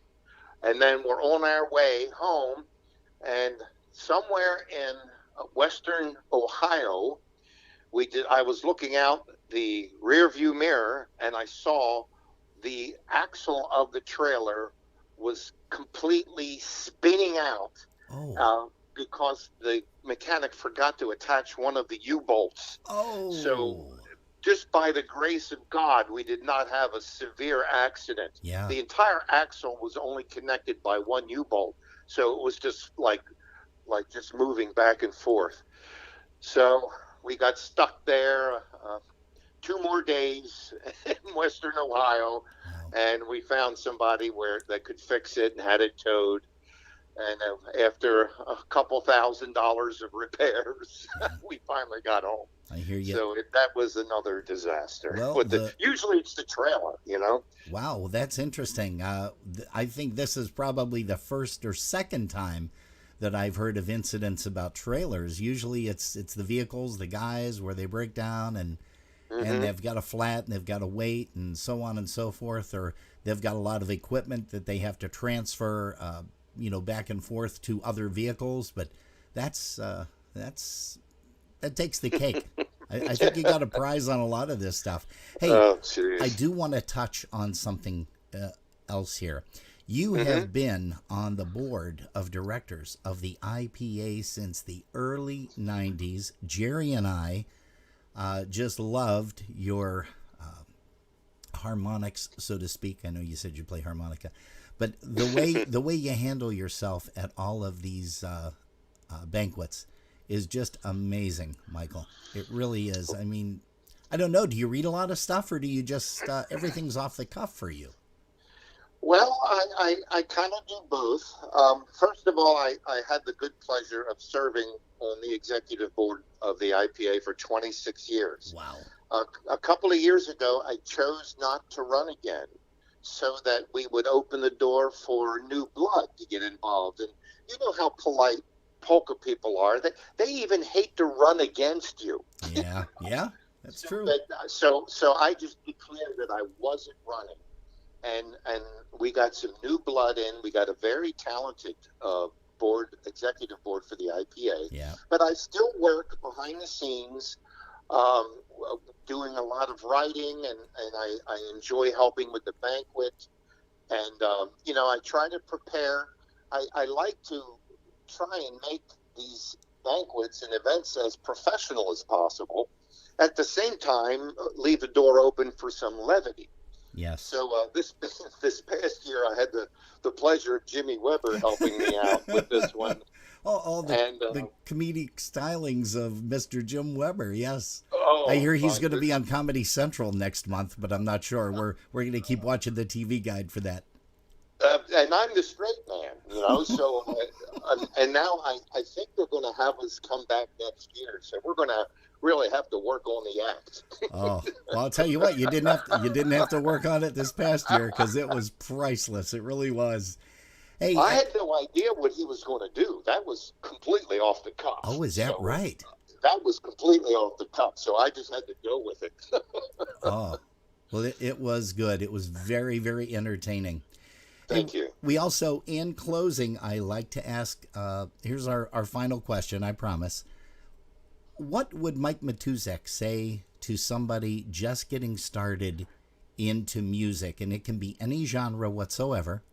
And then we're on our way home, and somewhere in western Ohio, I was looking out the rear view mirror, and I saw the axle of the trailer was completely spinning out because the mechanic forgot to attach one of the U-bolts. Oh. So just by the grace of God, we did not have a severe accident. Yeah. The entire axle was only connected by one U-bolt, so it was just like just moving back and forth. So we got stuck there 2 more days in western Ohio, and we found somebody that could fix it and had it towed. And after a couple $1,000s of repairs, we finally got home. I hear you. So that was another disaster. Well, usually it's the trailer, you know. Wow, well, that's interesting. I think this is probably the first or second time that I've heard of incidents about trailers. Usually it's the vehicles, the guys, where they break down and they've got a flat and they've got a weight and so on and so forth, or they've got a lot of equipment that they have to transfer, back and forth to other vehicles. But that takes the cake. I think you got a prize on a lot of this stuff. Hey, I do want to touch on something else here. You have been on the board of directors of the IPA since the early 90s. Jerry and I just loved your harmonics, so to speak. I know you said you play harmonica, but the way you handle yourself at all of these banquets is just amazing, Michael. It really is. I mean, I don't know. Do you read a lot of stuff, or do you just everything's off the cuff for you? Well, I kind of do both. First of all, I had the good pleasure of serving on the executive board of the IPA for 26 years. Wow. A couple of years ago, I chose not to run again so that we would open the door for new blood to get involved. And you know how polite polka people are. They even hate to run against you. Yeah, yeah, that's true. So I just declared that I wasn't running. And we got some new blood in. We got a very talented executive board for the IPA. Yeah. But I still work behind the scenes, doing a lot of writing, and I enjoy helping with the banquet. And, I try to prepare. I like to try and make these banquets and events as professional as possible. At the same time, leave the door open for some levity. Yes. So this past year, I had the pleasure of Jimmy Weber helping me out with this one. The comedic stylings of Mr. Jim Weber. Yes. Oh, I hear he's going to be on Comedy Central next month, but I'm not sure. We're going to keep watching the TV guide for that. And I'm the straight man, So and now I think they're going to have us come back next year. So we're going to really have to work on the act. Oh, well, I'll tell you what, you didn't have to work on it this past year because it was priceless. It really was. Hey, I had no idea what he was going to do. That was completely off the cuff. Oh, is that right? That was completely off the cuff. So I just had to go with it. Oh, well, it was good. It was very, very entertaining. Thank you. We also, in closing, I like to ask, here's our final question, I promise. What would Mike Matousek say to somebody just getting started into music? And it can be any genre whatsoever.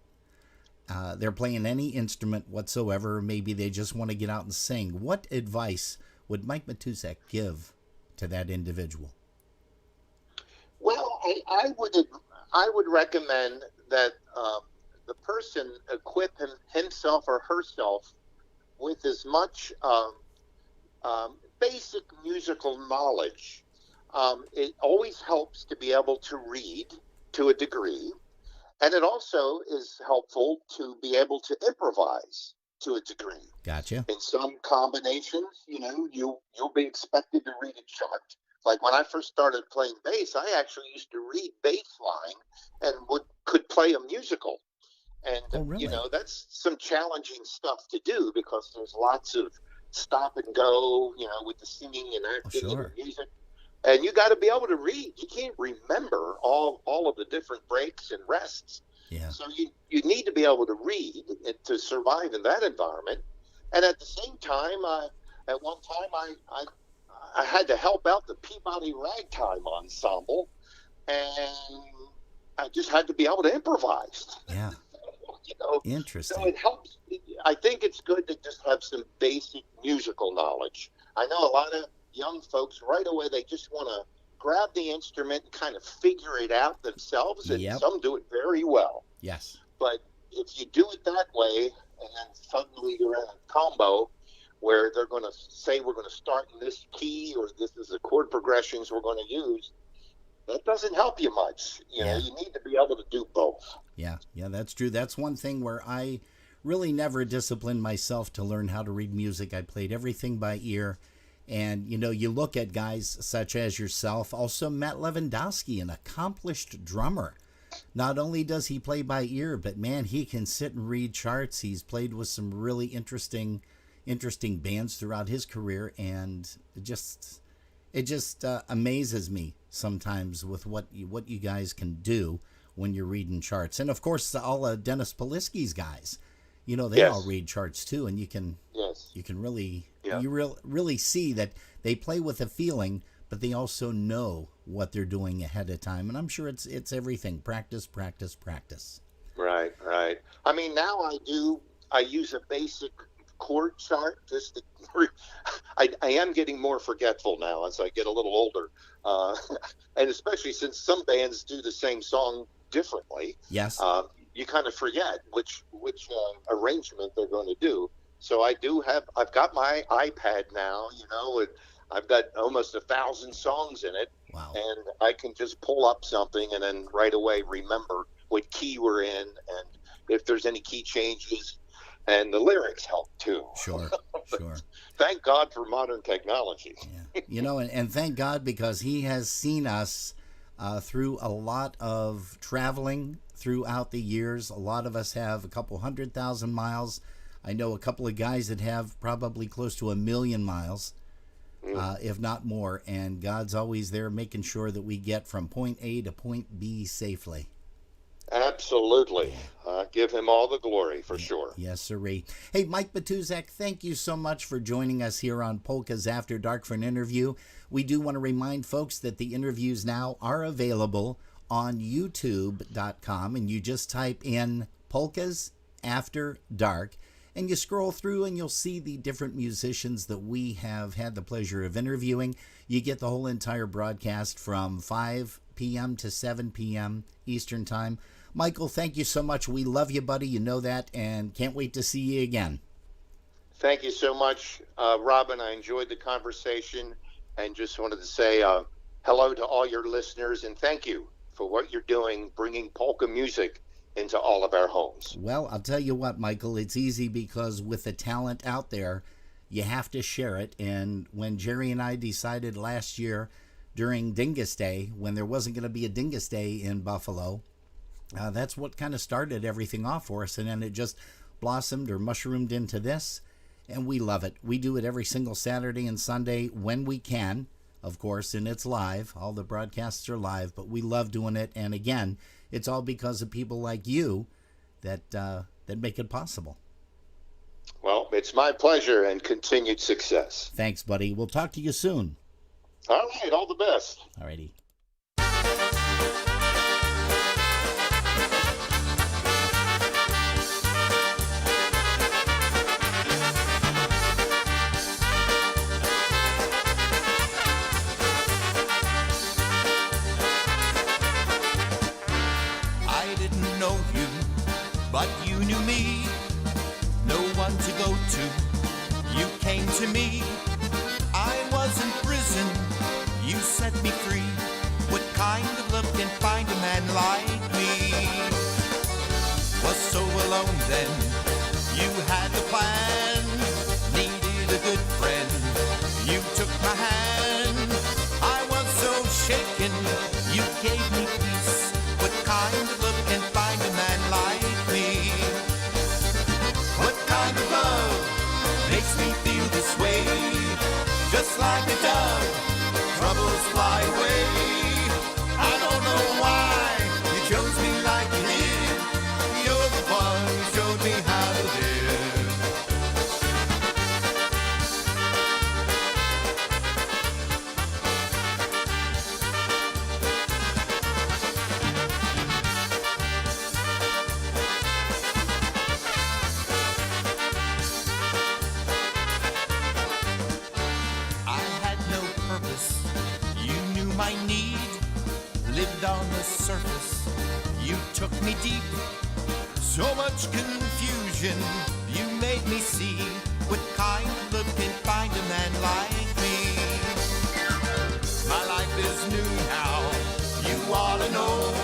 They're playing any instrument whatsoever. Maybe they just want to get out and sing. What advice would Mike Matousek give to that individual? Well, I would recommend that the person equip himself or herself with as much basic musical knowledge. It always helps to be able to read to a degree, and it also is helpful to be able to improvise to a degree. Gotcha. In some combinations, you'll be expected to read a chart. Like when I first started playing bass, I actually used to read bass line and could play a musical. And, really? That's some challenging stuff to do because there's lots of stop and go, with the singing and acting and the music. And you got to be able to read. You can't remember all of the different breaks and rests. Yeah. So you need to be able to read to survive in that environment. And at the same time, at one time, I had to help out the Peabody Ragtime Ensemble, and I just had to be able to improvise. Yeah. Interesting. So it helps. I think it's good to just have some basic musical knowledge. I know a lot of young folks right away, they just want to grab the instrument and kind of figure it out themselves, and some do it very well. Yes. But if you do it that way, and then suddenly you're in a combo where they're going to say we're going to start in this key or this is the chord progressions we're going to use, that doesn't help you much. You need to be able to do both. Yeah, that's true. That's one thing where I really never disciplined myself to learn how to read music. I played everything by ear. And, you look at guys such as yourself, also Matt Lewandowski, an accomplished drummer. Not only does he play by ear, but, man, he can sit and read charts. He's played with some really interesting bands throughout his career, and it just amazes me sometimes with what you guys can do when you're reading charts. And of course, all Dennis Polisky's guys, they all read charts too, and you can really really see that they play with a feeling, but they also know what they're doing ahead of time. And I'm sure it's everything. Practice. Right, right. I mean, now I use a basic chord chart just to, I am getting more forgetful now as I get a little older. Uh, and especially since some bands do the same song differently, Yes. you kind of forget which arrangement they're going to do. So I've got my iPad now, and I've got almost 1,000 songs in it. Wow. And I can just pull up something and then right away remember what key we're in and if there's any key changes. And the lyrics help too. Sure, sure. Thank God for modern technology. Yeah. And thank God, because he has seen us through a lot of traveling throughout the years. A lot of us have a couple 100,000 miles. I know a couple of guys that have probably close to 1 million miles, if not more. And God's always there making sure that we get from point A to point B safely. Absolutely. Give him all the glory, for sure. Yes, sirree. Hey, Mike Matousek, thank you so much for joining us here on Polkas After Dark for an interview. We do want to remind folks that the interviews now are available on YouTube.com, and you just type in Polkas After Dark, and you scroll through and you'll see the different musicians that we have had the pleasure of interviewing. You get the whole entire broadcast from 5 p.m. to 7 p.m. Eastern Time. Michael, thank you so much. We love you, buddy. You know that, and can't wait to see you again. Thank you so much, Robin. I enjoyed the conversation and just wanted to say hello to all your listeners and thank you for what you're doing, bringing polka music into all of our homes. Well, I'll tell you what, Michael, it's easy because with the talent out there, you have to share it. And when Jerry and I decided last year during Dingus Day, when there wasn't going to be a Dingus Day in Buffalo, that's what kind of started everything off for us. And then it just blossomed or mushroomed into this. And we love it. We do it every single Saturday and Sunday when we can, of course, and it's live. All the broadcasts are live, but we love doing it. And again, it's all because of people like you that make it possible. Well, it's my pleasure and continued success. Thanks, buddy. We'll talk to you soon. All right. All the best. All righty. I didn't know you, but you knew me. No one to go to, you came to me. I was in prison, you set me free. What kind of love can find a man like me? Was so alone then, you had the plan. Needed a good friend, you took my hand. I was so shaken, you gave me peace. What kind of love can find a man like me? What kind of love makes me feel this way? Just like a dove, troubles fly away. I don't know why you chose me like you did. You're the one who showed me how to live. I had no purpose, you knew my need. Lived on the surface, you took me deep. So much confusion, you made me see. What kind of love can find a man like me? My life is new now, you ought to know.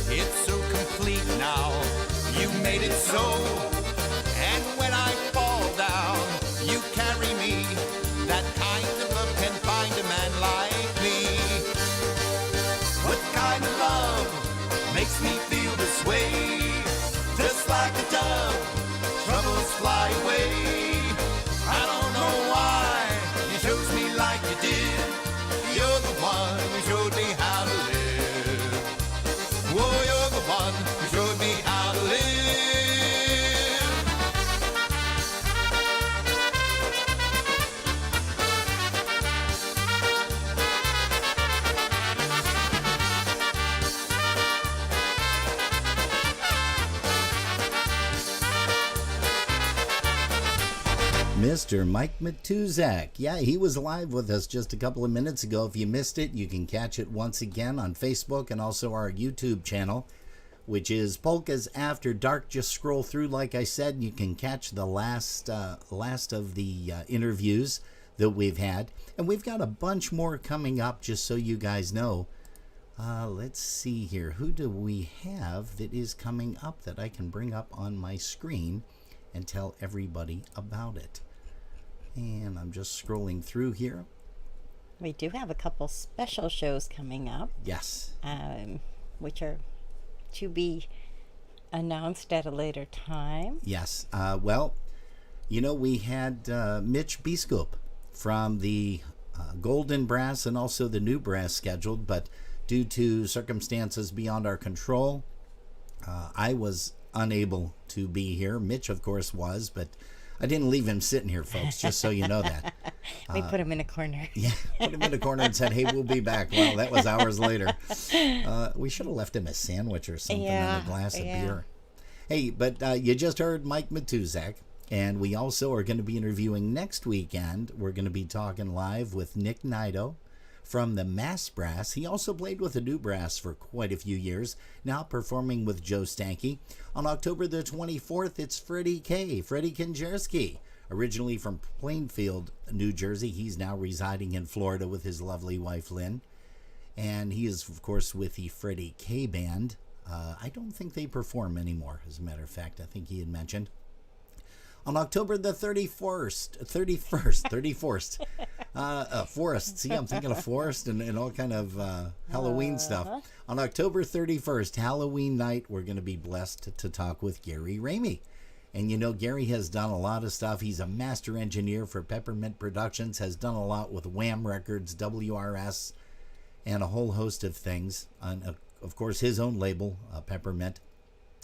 It's so complete now, you made it so. And when I fall down, you carry me. That kind of love can find a man like me. What kind of love makes me feel this way? Just like a dove, troubles fly away. I don't know why you chose me like you did. You're the one who showed me how to live. Oh, you're the one who showed me how to live. Mr. Mike Matousek. Yeah, he was live with us just a couple of minutes ago. If you missed it, you can catch it once again on Facebook and also our YouTube channel, which is Polkas After Dark. Just scroll through, like I said, and you can catch the last of the interviews that we've had. And we've got a bunch more coming up, just so you guys know. Let's see here. Who do we have that is coming up that I can bring up on my screen and tell everybody about it? And I'm just scrolling through here. We do have a couple special shows coming up. Yes. Which are to be announced at a later time. Yes. Well, we had Mitch Biskup from the Golden Brass and also the New Brass scheduled, but due to circumstances beyond our control, I was unable to be here. Mitch, of course, was, but I didn't leave him sitting here, folks, just so you know that. We put him in a corner. Yeah, put him in a corner and said, hey, we'll be back. Well, that was hours later. We should have left him a sandwich or something and a glass of beer. Hey, but you just heard Mike Matousek, and we also are going to be interviewing next weekend. We're going to be talking live with Nick Nido from the Mass Brass. He also played with the New Brass for quite a few years, now performing with Joe Stanky. On October the 24th, it's Freddie Kinjerski. Originally from Plainfield, New Jersey, he's now residing in Florida with his lovely wife, Lynn. And he is, of course, with the Freddie K Band. I don't think they perform anymore, as a matter of fact. I think he had mentioned. On October the 31st, Forest. See, I'm thinking of Forest and all kind of Halloween stuff. On October 31st, Halloween night, we're going to be blessed to talk with Gary Ramey. And Gary has done a lot of stuff. He's a master engineer for Peppermint Productions, has done a lot with Wham Records, WRS, and a whole host of things. And, of course, his own label, Peppermint.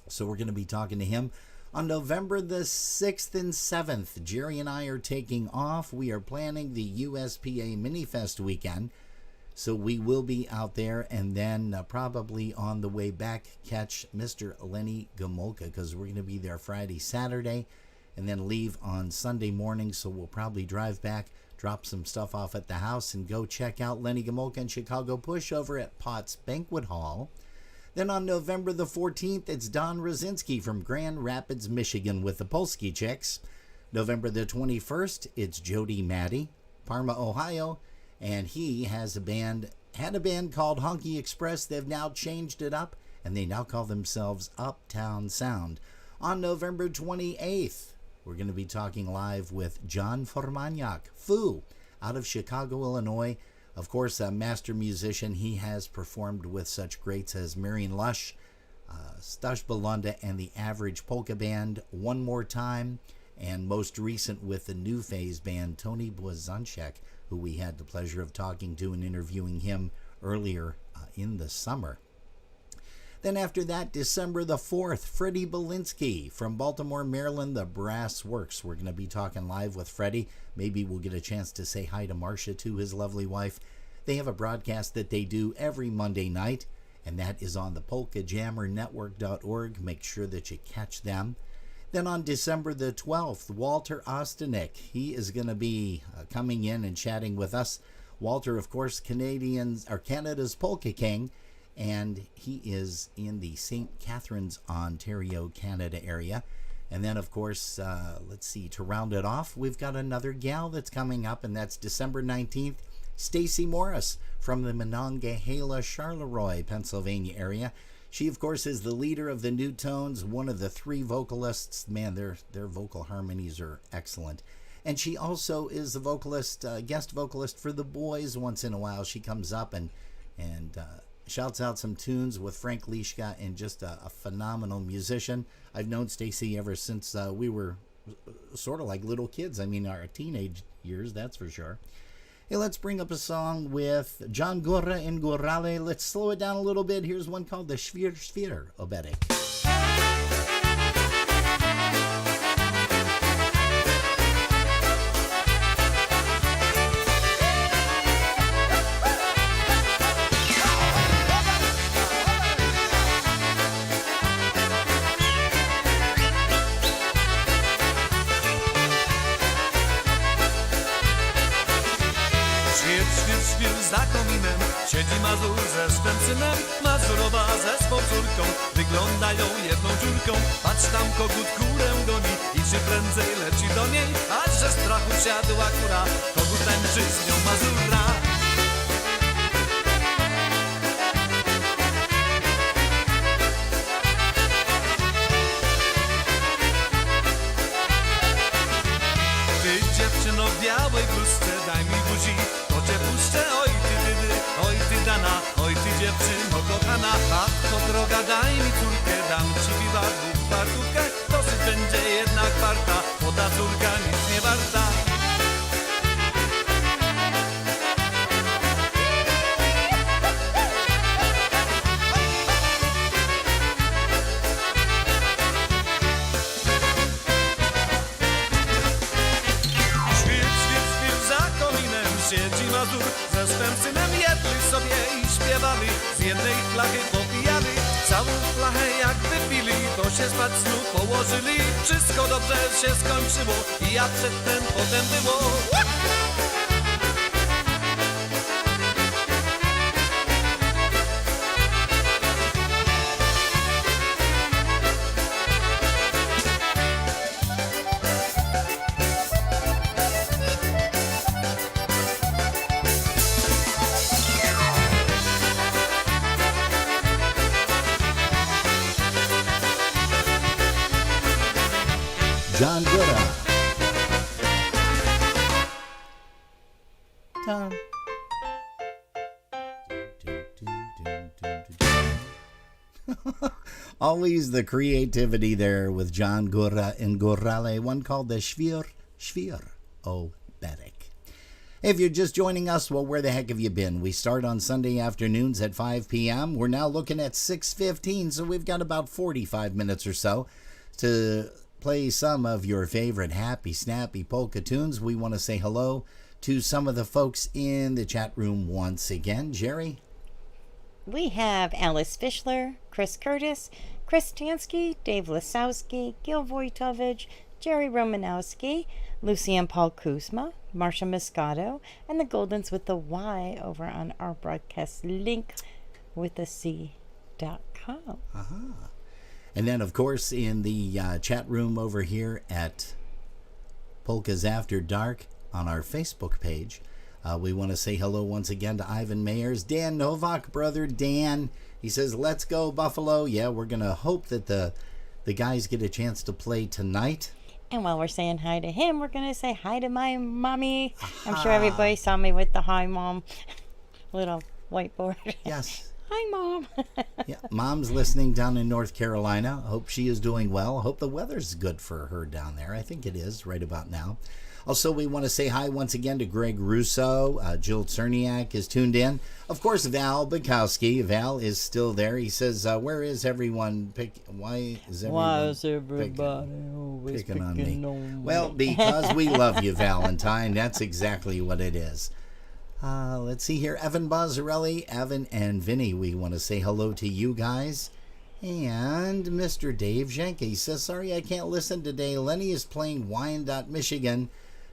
So we're going to be talking to him. On November the 6th and 7th, Jerry and I are taking off. We are planning the USPA Minifest weekend. So we will be out there, and then probably on the way back, catch Mr. Lenny Gomolka, because we're going to be there Friday, Saturday, and then leave on Sunday morning. So we'll probably drive back, drop some stuff off at the house, and go check out Lenny Gomolka and Chicago Push over at Potts Banquet Hall. Then on November the 14th, it's Don Rosinski from Grand Rapids, Michigan with the Polsky Chicks. November the 21st, it's Jody Maddie, Parma, Ohio, and he had a band called Honky Express. They've now changed it up, and they now call themselves Uptown Sound. On November 28th, we're going to be talking live with John Formagnac, Foo, out of Chicago, Illinois. Of course, a master musician. He has performed with such greats as Marion Lush, Stash Belunda, and the Average Polka Band, One More Time, and most recent with the New Phase Band, Tony Blazonczak, who we had the pleasure of talking to and interviewing him earlier in the summer. Then after that, December the 4th, Freddie Belinsky from Baltimore, Maryland, the Brass Works. We're going to be talking live with Freddie. Maybe we'll get a chance to say hi to Marcia, too, his lovely wife. They have a broadcast that they do every Monday night, and that is on the PolkaJammerNetwork.org. Make sure that you catch them. Then on December the 12th, Walter Ostanek. He is going to be coming in and chatting with us. Walter, of course, Canada's Polka King, and he is in the St. Catharines, Ontario, Canada area. And then, of course, let's see, to round it off, we've got another gal that's coming up, and that's December 19th, Stacy Morris from the Monongahela, Charleroi, Pennsylvania area. She, of course, is the leader of the New Tones, one of the three vocalists. Man, their vocal harmonies are excellent. And she also is the vocalist, guest vocalist for The Boys. Once in a while, she comes up and shouts out some tunes with Frank Lischka, and just a phenomenal musician. I've known Stacy ever since we were sort of like little kids. I mean, our teenage years, that's for sure. Hey, let's bring up a song with John Gora and Gorale. Let's slow it down a little bit. Here's one called the Schwir Oberek. za kominem siedzi Mazur ze swym synem, Mazurowa ze swą córką, wyglądają jedną dziurką. Patrz tam kogut kurę goni i czy prędzej leci do niej, aż ze strachu siadła kura, kogut tańczy z nią Mazura. Dziewczyno w białej bluzce, daj mi buzi, to cię puszczę. Oj ty dydy, oj ty dana, oj ty dziewczyno kochana. A to droga, daj mi córkę, dam ci piwa lub fartówkę. Dosyć będzie jednak warta, bo ta córka nic nie warta. Siedzi Mazur ze swym synem, jedli sobie i śpiewali, z jednej flachy popijali, całą flachę jak wypili, to się spać znów położyli. Wszystko dobrze się skończyło i ja przedtem potem było. John Gooda. Tom. Always the creativity there with John Gooda and Gorale, one called the Shvir Oberek. If you're just joining us, well, where the heck have you been? We start on Sunday afternoons at 5 p.m. We're now looking at 6:15, so we've got about 45 minutes or so to play some of your favorite happy, snappy polka tunes. We want to say hello to some of the folks in the chat room once again. Jerry? We have Alice Fischler, Chris Curtis, Chris Tansky, Dave Lisowski, Gil Wojtovich, Jerry Romanowski, Lucian Paul Kuzma, Marcia Moscato, and the Goldens with the Y over on our broadcast link with the C.com. And then, of course, in the chat room over here at Polkas After Dark on our Facebook page, we want to say hello once again to Ivan Mayers. Dan Novak, brother Dan, he says, let's go Buffalo. Yeah, we're going to hope that the guys get a chance to play tonight. And while we're saying hi to him, we're going to say hi to my mommy. I'm sure everybody saw me with the hi, Mom little whiteboard. Yes. Hi, Mom. Yeah, Mom's listening down in North Carolina. Hope she is doing well. Hope the weather's good for her down there. I think it is right about now. Also, we want to say hi once again to Greg Russo. Jill Cerniak is tuned in. Of course, Val Bukowski. Val is still there. He says, where is everyone why is everybody always picking on me? Well, because we love you, Valentine. That's exactly what it is. Let's see here. Evan Bozzarelli, Evan and Vinny, we want to say hello to you guys. And Mr. Dave Jenke says, sorry I can't listen today. Lenny is playing Wyandotte, Michigan.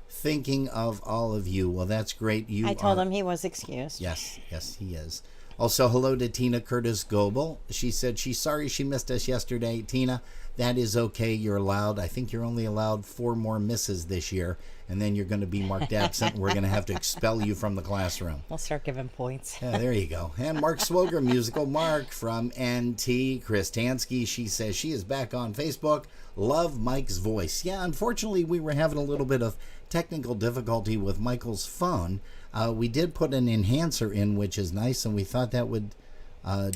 Thinking of all of you. Well, that's great. I told him he was excused. Yes, he is. Also, hello to Tina Curtis Goebel. She said she's sorry she missed us yesterday. Tina, that is okay. You're allowed. I think you're only allowed 4 more misses this year. And then you're going to be marked absent. We're going to have to expel you from the classroom. We'll start giving points. Yeah, there you go. And Mark Swoger, Musical Mark from NT. Chris Tansky, she says she is back on Facebook. Love Mike's voice. Yeah, unfortunately, we were having a little bit of technical difficulty with Michael's phone. We did put an enhancer in, which is nice, and we thought that would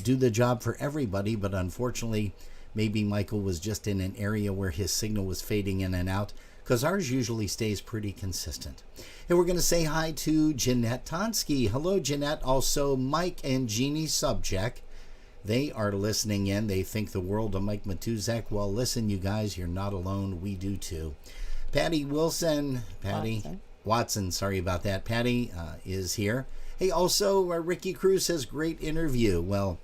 do the job for everybody. But unfortunately, maybe Michael was just in an area where his signal was fading in and out, because ours usually stays pretty consistent. And we're going to say hi to Jeanette Tonsky. Hello, Jeanette. Also, Mike and Jeannie Subject. They are listening in. They think the world of Mike Matousek. Well, listen, you guys, you're not alone. We do too. Patty Wilson. Watson, sorry about that. Patty is here. Hey, also, Ricky Cruz says, great interview. Well,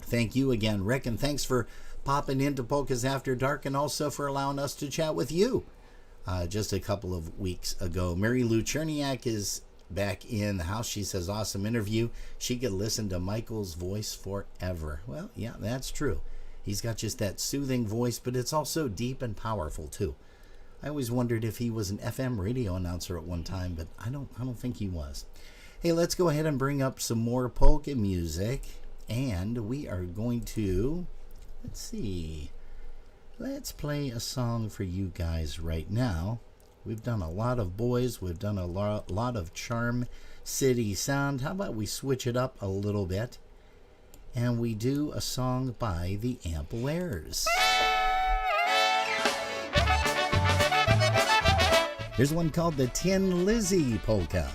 thank you again, Rick, and thanks for popping into Polkas After Dark and also for allowing us to chat with you just a couple of weeks ago. Mary Lou Cherniak is back in the house. She says, awesome interview. She could listen to Michael's voice forever. Well, yeah, that's true. He's got just that soothing voice, but it's also deep and powerful too. I always wondered if he was an FM radio announcer at one time, but I don't think he was. Hey, let's go ahead and bring up some more polka music, and we are going to, let's play a song for you guys right now. We've done a lot of boys, we've done a lot of Charm City Sound. How about we switch it up a little bit, and we do a song by the Ampliers. Here's one called the Tin Lizzy Polka.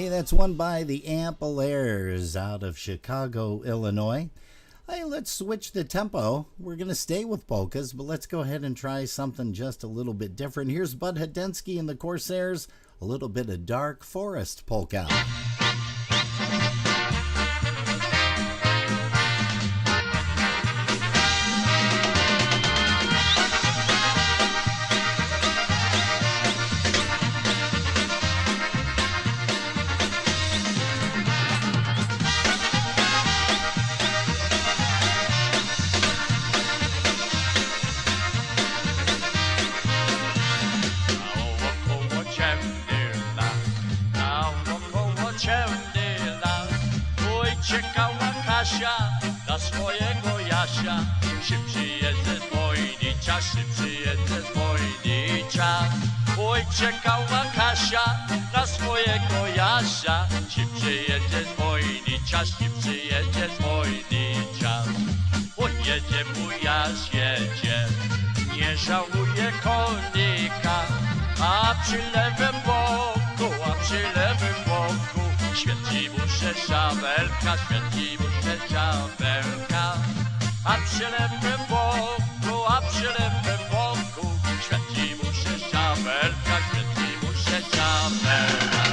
That's one by the Ampliers out of Chicago, Illinois. Hey, let's switch the tempo. We're going to stay with polkas, but let's go ahead and try something just a little bit different. Here's Bud Hedensky and the Corsairs, a little bit of Dark Forest polka. Na swojego Jasia, szybciej jedzie z Wojnicza, szybciej jedzie z Wojnicza. Oj, czekała Kasia na swojego Jasia, szybciej jedzie z Wojnicza, szybciej jedzie z Wojnicza. Oj, jedzie mój Jaś, jedzie, nie żałuje konika, a przy lewym boku, świeci mu się szabelka, świeci mu się szabelka, a przy lewym boku, świeci mu się szabelka, świeci mu się szabelka.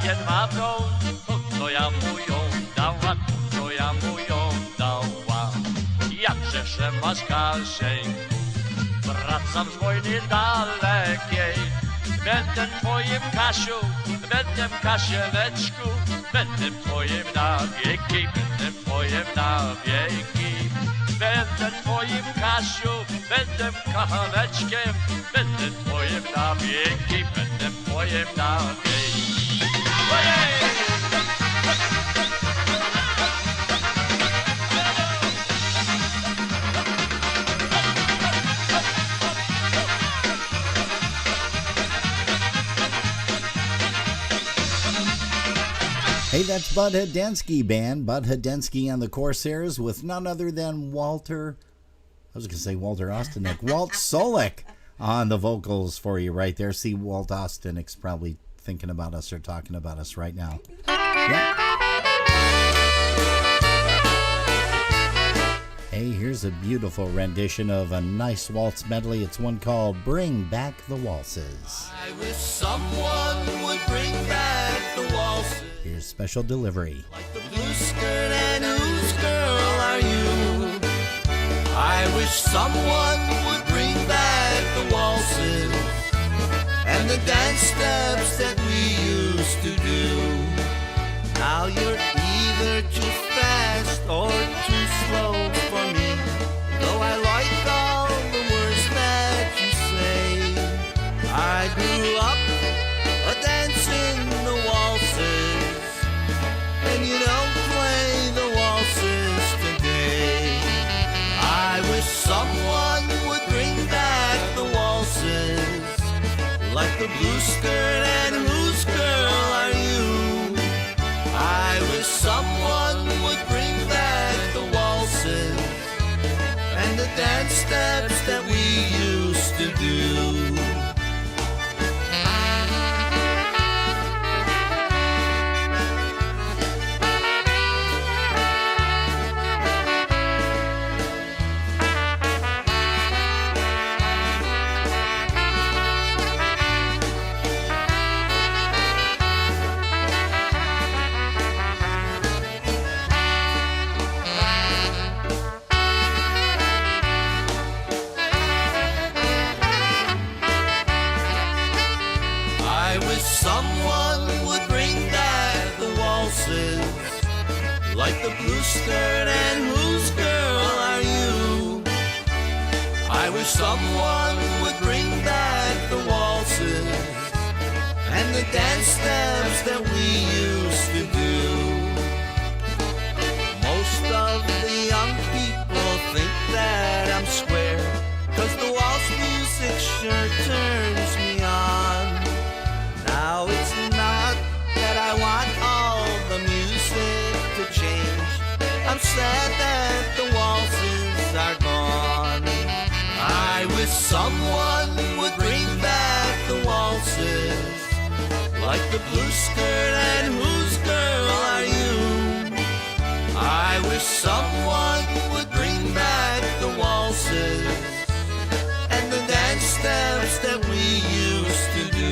jeden ma broń, to co ja mu ją dała, to co ja mu ją dała. Jakże masz Kasieńku, wracam z wojny dalekiej. Będę twoim Kasiu, będę Kasieleczku, będę twoim na wieki, będę twoim na wieki. Będę twoim Kasiu, będę kachaneczkiem, będę twoim na wieki, będę twoim na wieki. Ojej! Hey, that's Bud Hudensky Band. Bud Hudensky and the Corsairs with none other than Walter Ostanek, Walt Solik on the vocals for you right there. See, Walt Ostanek's probably thinking about us or talking about us right now. Yeah. Hey, here's a beautiful rendition of a nice waltz medley. It's one called Bring Back the Waltzes. I wish someone would bring back the waltzes. Here's special delivery. Like the blue skirt and whose girl are you? I wish someone would bring back the waltzes and the dance steps that we used to do. Now you're either too fast or too slow for me, though I like all the words that you say. I grew up dancing the waltzes, and you don't play the waltzes today. I wish someone would bring back the waltzes, like the blue skirt and whose girl are you? I wish someone would bring back the waltzes and the dance steps that we used to do. Like the blue skirt and whose girl are you? I wish someone would bring back the waltzes and the dance steps that we used to do. Most of the young people think that I'm square, 'cause the waltz music sure turns me on. Now it's not that I want all the music to change. I'm sad that the waltzes are gone. I wish someone would bring back the waltzes, like the blue skirt and whose girl are you? I wish someone would bring back the waltzes and the dance steps that we used to do.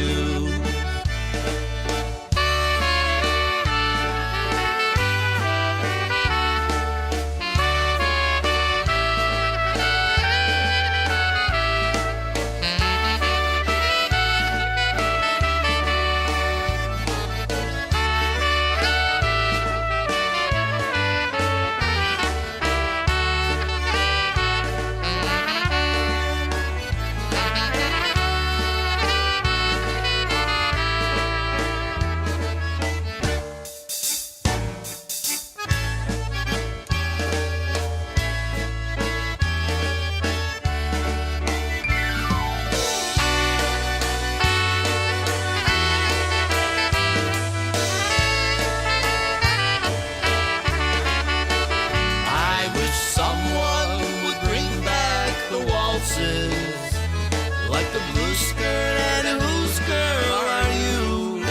Like the blue skirt and whose girl are you?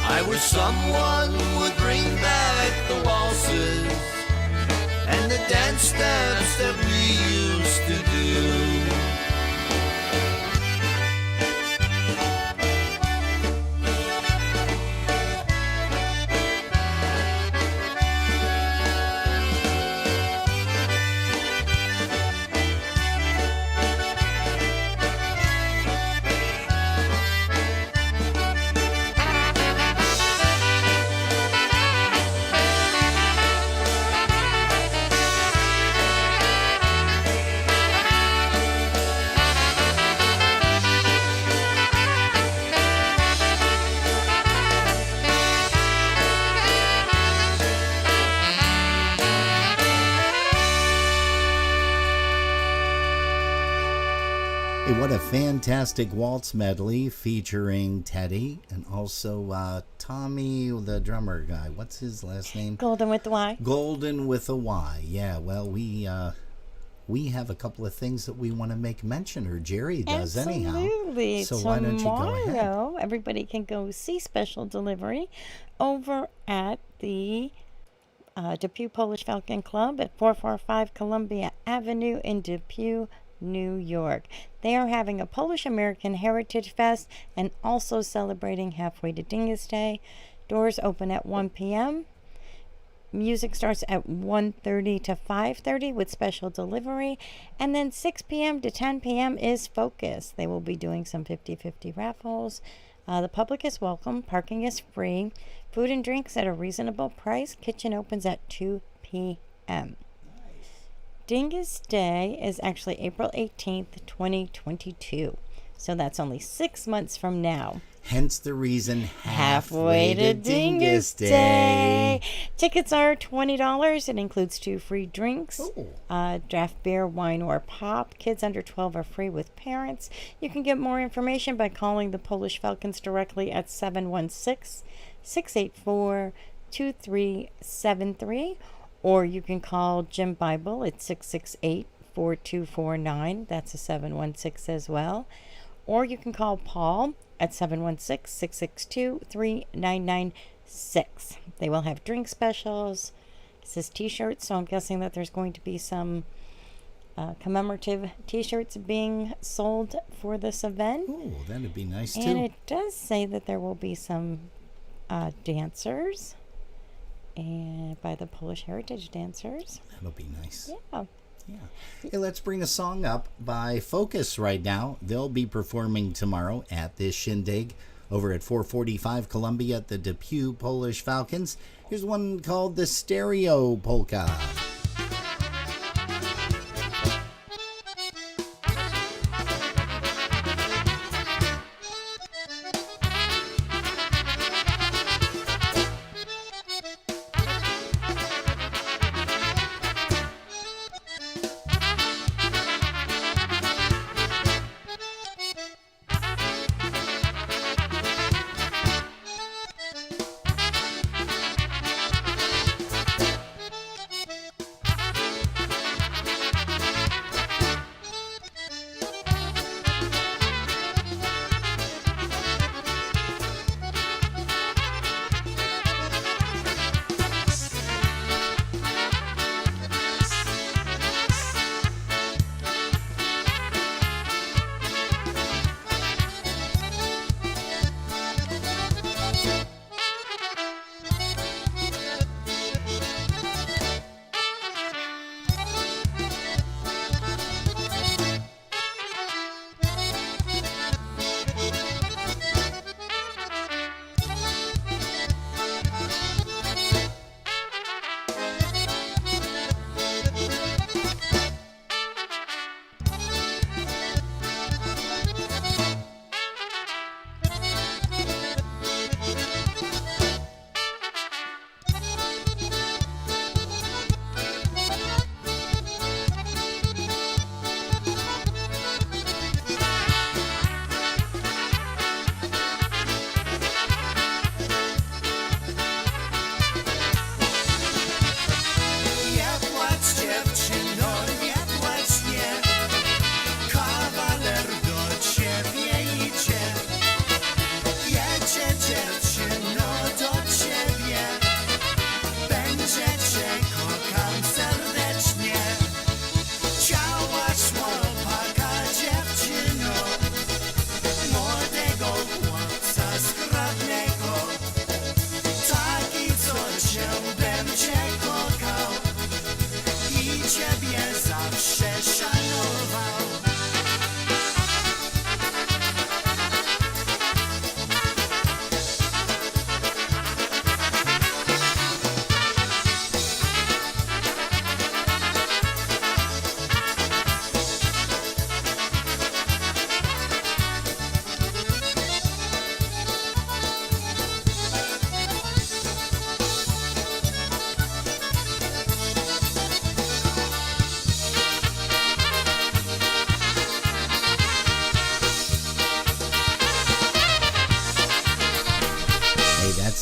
I wish someone would bring back the waltzes and the dance steps that we used to do. what a fantastic waltz medley featuring Teddy and also Tommy, the drummer guy. What's his last name? Golden with the Y. Golden with a Y. Yeah, well, we have a couple of things that we want to make mention, or Jerry does anyhow. Absolutely. So why don't you go ahead? Tomorrow, everybody can go see Special Delivery over at the Depew Polish Falcon Club at 445 Columbia Avenue in Depew, New York. They are having a Polish American Heritage Fest and also celebrating Halfway to Dingus Day. Doors open at 1 p.m. Music starts at 1:30 to 5:30 with Special Delivery, and then 6 p.m. to 10 p.m. is Focus. They will be doing some 50-50 raffles. The public is welcome. Parking is free. Food and drinks at a reasonable price. Kitchen opens at 2 p.m. Dingus Day is actually April 18th, 2022. So that's only 6 months from now. Hence the reason Halfway to Dingus Day. Tickets are $20. It includes 2 free drinks, draft beer, wine, or pop. Kids under 12 are free with parents. You can get more information by calling the Polish Falcons directly at 716-684-2373. Or you can call Jim Bible at 668-4249. That's a 716 as well. Or you can call Paul at 716-662-3996. They will have drink specials. It says t-shirts, so I'm guessing that there's going to be some commemorative t-shirts being sold for this event. Oh, that'd be nice too. And it does say that there will be some dancers and by the Polish Heritage Dancers. That'll be nice. Yeah. Hey, let's bring a song up by Focus right now. They'll be performing tomorrow at this shindig over at 445 Columbia at the Depew Polish Falcons. Here's one called the Stereo Polka.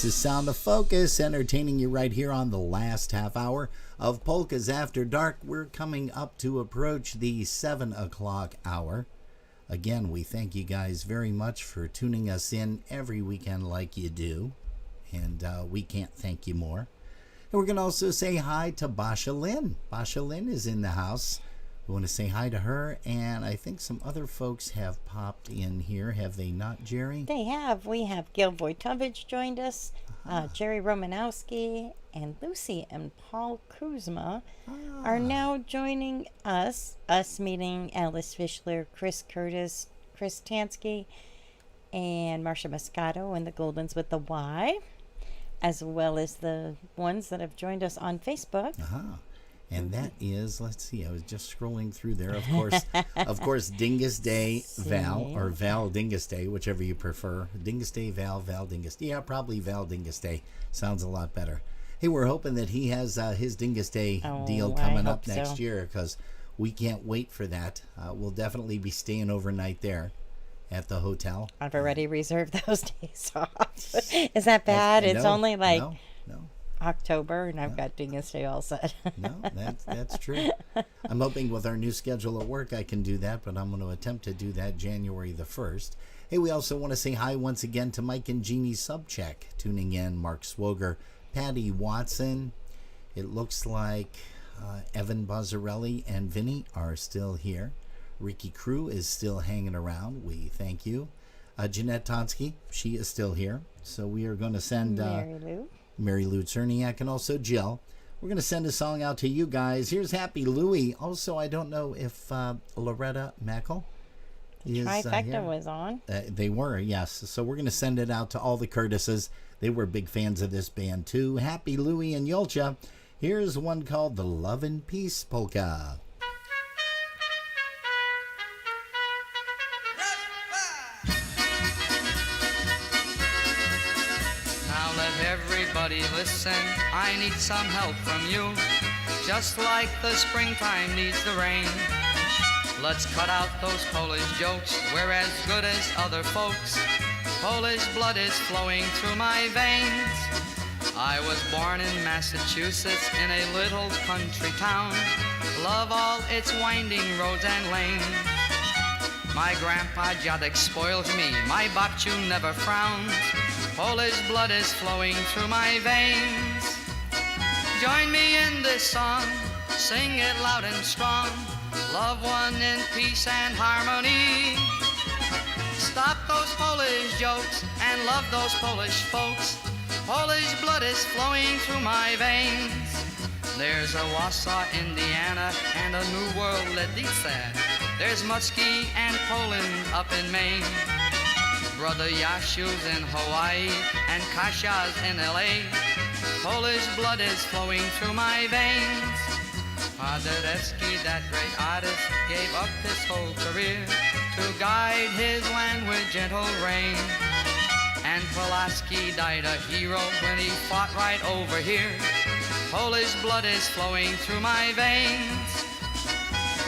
is Sound of Focus, entertaining you right here on the last half hour of Polkas After Dark. We're coming up to approach the 7 o'clock hour. Again, we thank you guys very much for tuning us in every weekend like you do. And we can't thank you more. And we're going to also say hi to Basha Lynn. Basha Lynn is in the house. We want to say hi to her, and I think some other folks have popped in here. Have they not, Jerry? They have. We have Gil Wojtovich joined us, Jerry Romanowski, and Lucy and Paul Kuzma are now joining us. Us meeting Alice Fischler, Chris Curtis, Chris Tansky, and Marcia Moscato and the Goldens with the Y, as well as the ones that have joined us on Facebook. And that is, let's see, I was just scrolling through there. Of course, Dingus Day Val, or Val Dingus Day, whichever you prefer. Dingus Day Val, Val Dingus. Yeah, probably Val Dingus Day. Sounds a lot better. Hey, we're hoping that he has his Dingus Day deal coming up next year, because we can't wait for that. We'll definitely be staying overnight there at the hotel. I've already reserved those days off. Is that bad? It's only like... No. October, and I've got Dingus Day all set. No, that's true. I'm hoping with our new schedule at work I can do that, but I'm going to attempt to do that January the 1st. Hey, we also want to say hi once again to Mike and Jeannie Subcheck tuning in, Mark Swoger, Patty Watson. It looks like Evan Bozzarelli and Vinny are still here. Ricky Crew is still hanging around. We thank you. Jeanette Tonsky, she is still here. So we are going to send... Mary Lou Czerniak, and also Jill. We're going to send a song out to you guys. Here's Happy Louie. Also, I don't know if Loretta Mackel is Trifecta here. was on. They were, yes. So we're going to send it out to all the Curtises. They were big fans of this band, too. Happy Louie and Yulcha. Here's one called the Love and Peace Polka. Everybody listen, I need some help from you, just like the springtime needs the rain. Let's cut out those Polish jokes, we're as good as other folks. Polish blood is flowing through my veins. I was born in Massachusetts in a little country town. Love all its winding roads and lanes. My grandpa Jadek spoils me, my babciu never frowns. Polish blood is flowing through my veins. Join me in this song, sing it loud and strong. Love one in peace and harmony. Stop those Polish jokes and love those Polish folks. Polish blood is flowing through my veins. There's a Warsaw, Indiana, and a New World Ledice. There's Mutski and Poland up in Maine. Brother Yashu's in Hawaii and Kasha's in L.A. Polish blood is flowing through my veins. Paderewski, that great artist, gave up his whole career to guide his land with gentle rain. And Pulaski died a hero when he fought right over here. Polish blood is flowing through my veins.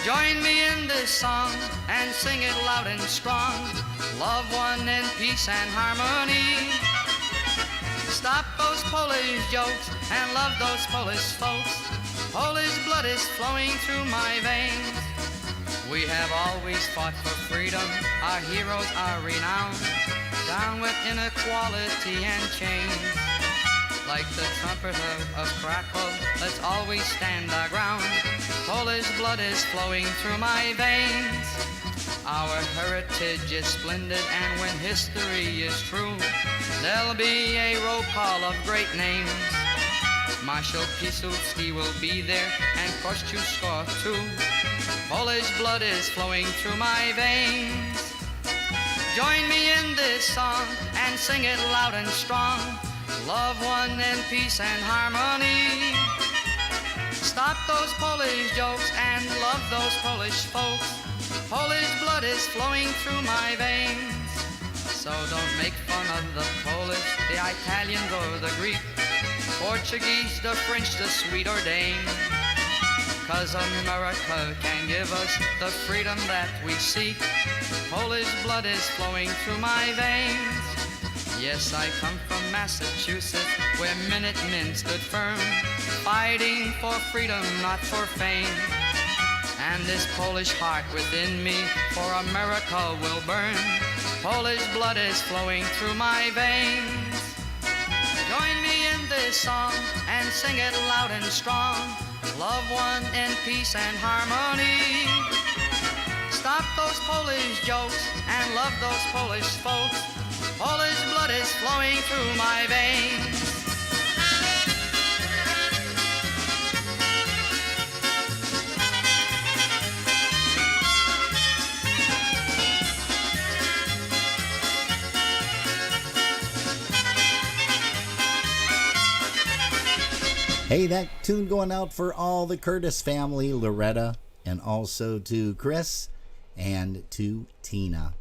Join me in this song and sing it loud and strong. Love one in peace and harmony. Stop those Polish jokes and love those Polish folks. Polish blood is flowing through my veins. We have always fought for freedom, our heroes are renowned. Down with inequality and change. Like the trumpet of Krakow, let's always stand our ground. Polish blood is flowing through my veins. Our heritage is splendid, and when history is true, there'll be a roll call of great names. Marshal Piłsudski will be there, and Kościuszko too. Polish blood is flowing through my veins. Join me in this song and sing it loud and strong. Love one in peace and harmony. Stop those Polish jokes and love those Polish folks. Polish blood is flowing through my veins. So don't make fun of the Polish, the Italians or the Greek, Portuguese, the French, the Swede or Dane. 'Cause America can give us the freedom that we seek. Polish blood is flowing through my veins. Yes, I come from Massachusetts, where Minutemen stood firm, fighting for freedom, not for fame. And this Polish heart within me for America will burn. Polish blood is flowing through my veins. Join me in this song and sing it loud and strong. Love one in peace and harmony. Stop those Polish jokes and love those Polish folks. Polish blood is flowing through my veins. Hey, that tune going out for all the Curtis family, Loretta, and also to Chris and to Tina.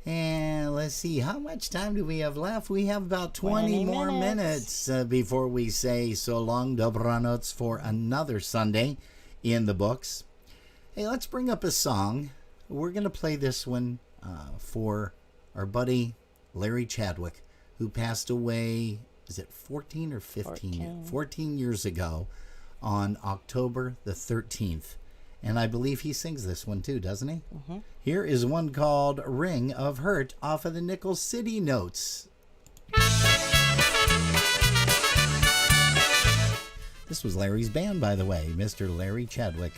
And let's see, how much time do we have left? We have about 20 more minutes before we say so long, dobranoc, for another Sunday in the books. Hey, let's bring up a song. We're going to play this one for our buddy Larry Chadwick, who passed away, is it 14 or 15? 14 years ago on October the 13th. And I believe he sings this one too, doesn't he? Mm-hmm. Here is one called Ring of Hurt off of the Nickel City Notes. This was Larry's band, by the way, Mr. Larry Chadwick.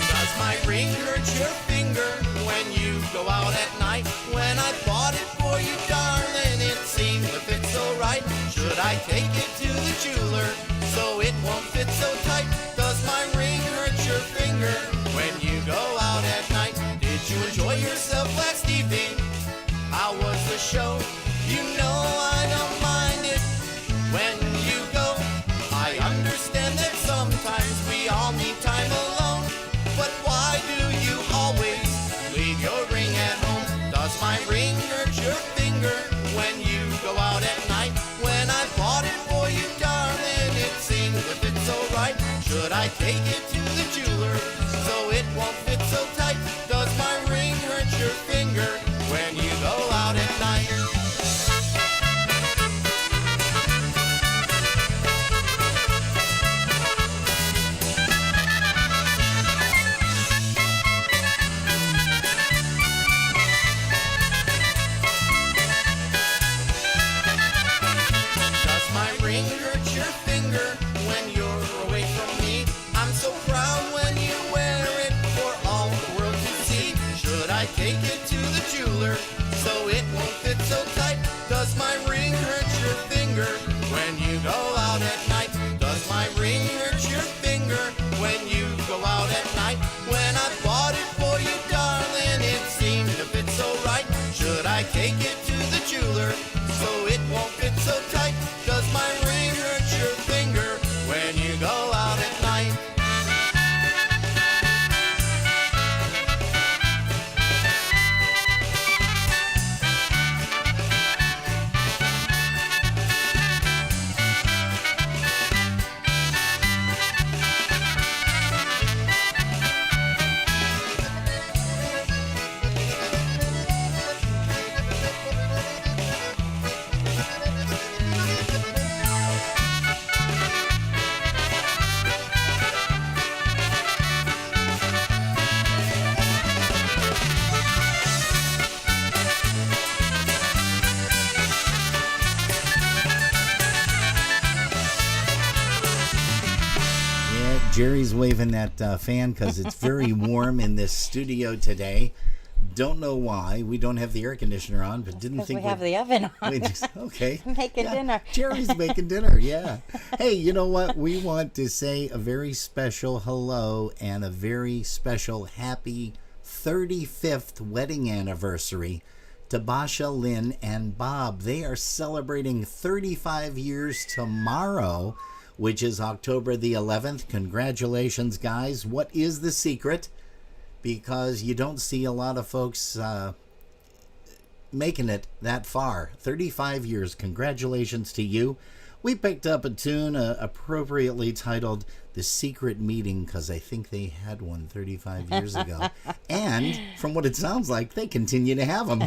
Does my ring hurt your finger when you go out at night? When I bought it for you, darling, it seemed to fit so right. Should I take it to the jeweler so it won't fit so tight? Does my ring hurt your finger when you go out at night? Did you enjoy yourself last evening? How was the show? You know I don't mind it when you go. I understand that sometimes we all need time alone, but why do you always leave your ring at home? Does my ring hurt your finger when you go out at night? When I bought it for you, darling, it seemed to fit so right. Should I take it to the jeweler so it won't fit so tight? Does my ring hurt your finger when you go out at night? Does my ring hurt your finger when you're away from me? I'm so proud when you wear it for all the world to see. Should I take it to the jeweler so it won't fit so tight? Does my ring hurt your finger when you go out at night? Does my ring hurt your finger when you go out at night? When I bought it for you, darling, it seemed to fit so right. Should I take it to the jeweler so it won't fit so tight? Does my ring hurt your finger when you go out at night? Jerry's waving that fan because it's very warm in this studio today. Don't know why. We don't have the air conditioner on, but didn't think we have the oven on. Okay. Making dinner. Jerry's making dinner, yeah. Hey, you know what? We want to say a very special hello and a very special happy 35th wedding anniversary to Basha, Lynn, and Bob. They are celebrating 35 years tomorrow, which is October the 11th. Congratulations, guys. What is the secret? Because you don't see a lot of folks making it that far. 35 years. Congratulations to you. We picked up a tune appropriately titled The Secret Meeting because I think they had one 35 years ago. And from what it sounds like, they continue to have them.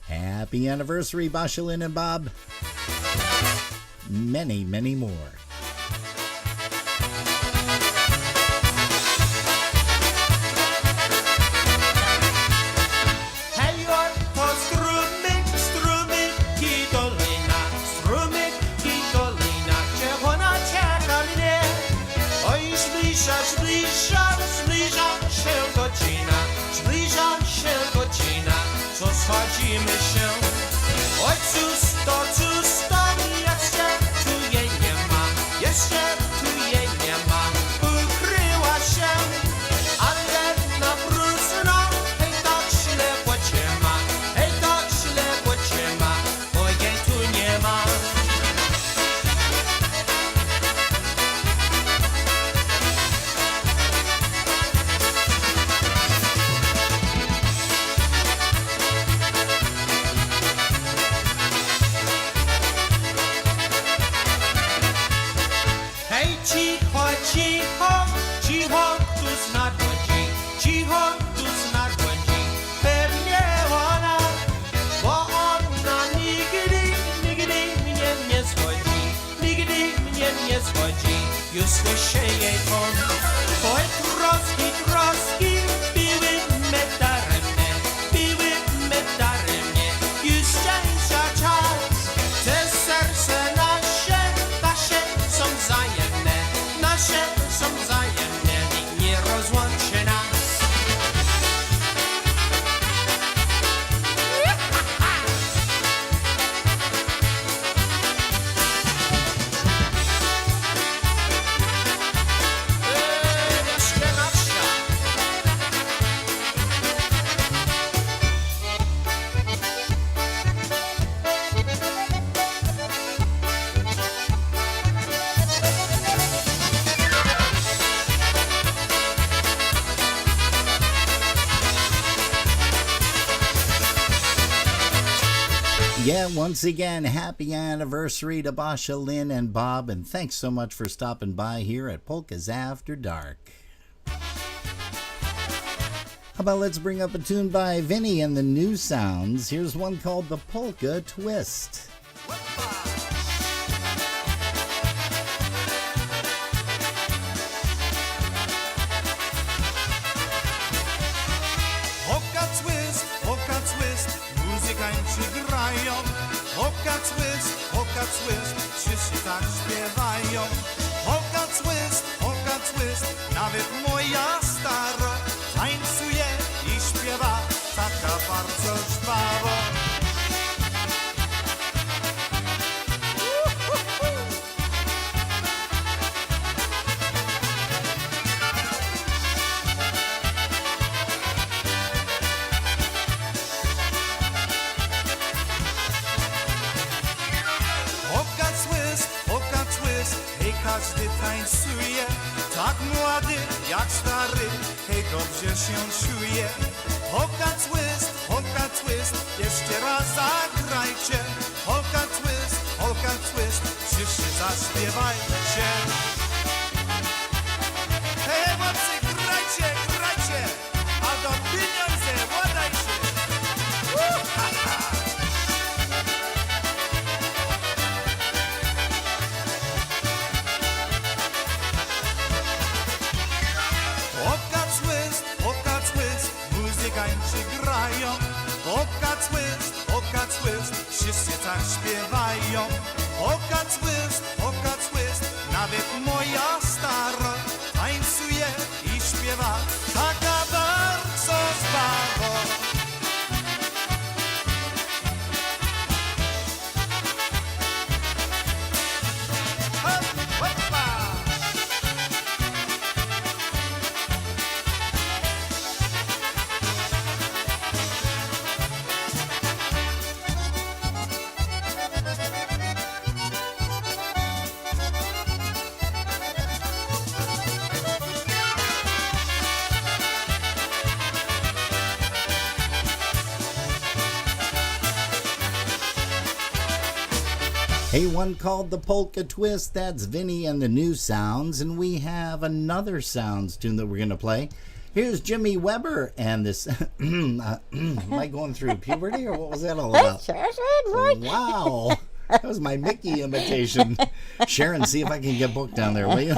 Happy anniversary, Bashalin and Bob. Many, many more. Schodzimy się, oj cóż to, jeszcze tu jej nie ma, jeszcze tu jej nie ma, ukryła się, ale na próżno, hej tak ślepo cię ma, hej tak ślepo cię ma, bo jej tu nie ma. Cicho, cicho, tu nadchodzi, cicho, tu nadchodzi, pewnie ona, bo ona nigdy mnie nie schodzi, nigdy mnie nie schodzi, już słyszę jej ton. Oj, troski, biły me daremnie, już szczęścia czas, te serce nasze są wzajemne. Nasze są wzajemne, nikt nie rozłączy nas. Wreszcie nasza. Yeah, once again, happy anniversary to Basha, Lynn, and Bob, and thanks so much for stopping by here at Polkas After Dark. How about let's bring up a tune by Vinny and the New Sounds. Here's one called The Polka Twist. Polka twist, muzykanci grają. Polka twist, wszyscy tak śpiewają. Polka twist, nawet moja stara tańcuje i śpiewa taka bardzo żwawo. Polka twist, hej każdy tańcuje, tak młody jak stary, hej dobrze się czuje. Polka twist, jeszcze raz zagrajcie. Polka twist, wszyscy zaśpiewajcie. Hej chłopcy, grajcie, a do pieniądze władajcie. Polka twist, muzykanci grają. Polka twist, wszyscy tak śpiewają. Polka twist, nawet moja stara tańcuje i śpiewa taka bardzo żwawo. Hey, one called the Polka Twist. That's Vinny and the New Sounds. And we have another Sounds tune that we're going to play. Here's Jimmy Weber and this. Am I going through puberty or what was that all about? Wow. That was my Mickey imitation. Sharon, see if I can get booked down there, will you?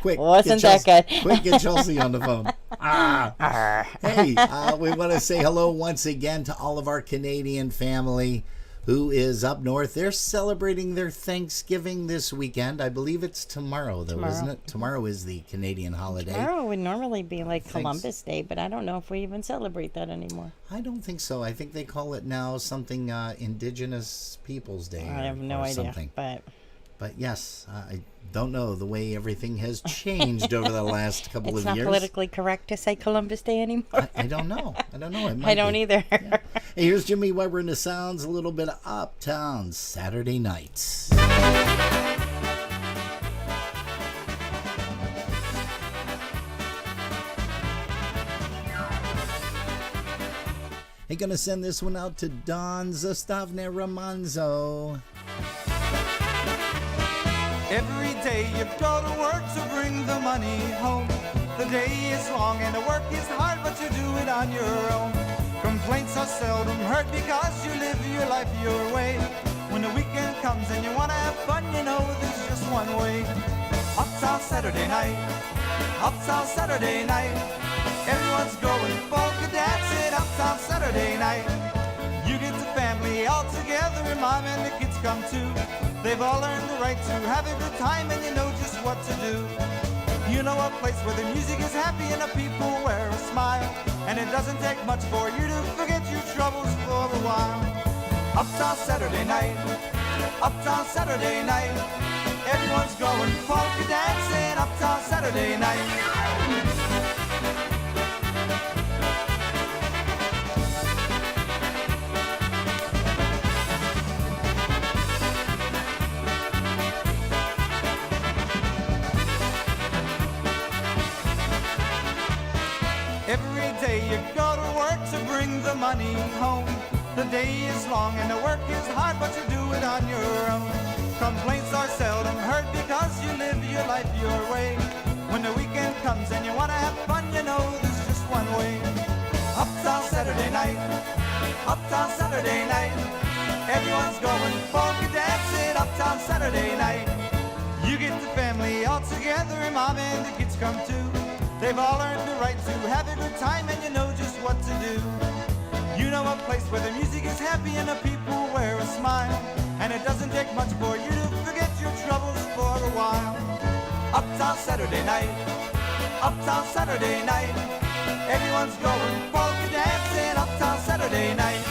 Quick. Wasn't that good? Quick, get Chelsea on the phone. Hey, we want to say hello once again to all of our Canadian family who is up north. They're celebrating their Thanksgiving this weekend. I believe it's tomorrow, though, isn't it? Tomorrow is the Canadian holiday. Tomorrow would normally be like Columbus Day, but I don't know if we even celebrate that anymore. I don't think so. I think they call it now something Indigenous Peoples Day. I have no idea, something. But yes, I don't know the way everything has changed over the last couple of years. It's not politically correct to say Columbus Day anymore. I don't know. It might I don't either. Yeah. Hey, here's Jimmy Weber and the Sounds, a little bit of Uptown Saturday Nights. Hey, gonna send this one out to Don Zastavne Ramanzo. Every day you go to work to bring the money home. The day is long and the work is hard, but you do it on your own. Complaints are seldom heard because you live your life your way. When the weekend comes and you wanna have fun, you know there's just one way. Uptown Saturday night, Uptown Saturday night. Everyone's going polka dancing Uptown Saturday night. You get the family all together and mom and the kids come too. They've all earned the right to have a good time and you know just what to do. You know a place where the music is happy and the people wear a smile. And it doesn't take much for you to forget your troubles for a while. Uptown Saturday night, Uptown Saturday night. Everyone's going polka dancing Uptown Saturday night. Every day you go to work to bring the money home. The day is long and the work is hard, but you do it on your own. Complaints are seldom heard because you live your life your way. When the weekend comes and you want to have fun, you know there's just one way. Uptown Saturday night, Uptown Saturday night. Everyone's going polka dancing Uptown Saturday night. You get the family all together and mom and the kids come too. They've all earned the right to have a good time and you know just what to do. You know a place where the music is happy and the people wear a smile. And it doesn't take much for you to forget your troubles for a while. Uptown Saturday night, Uptown Saturday night. Everyone's going polka dancing Uptown Saturday night.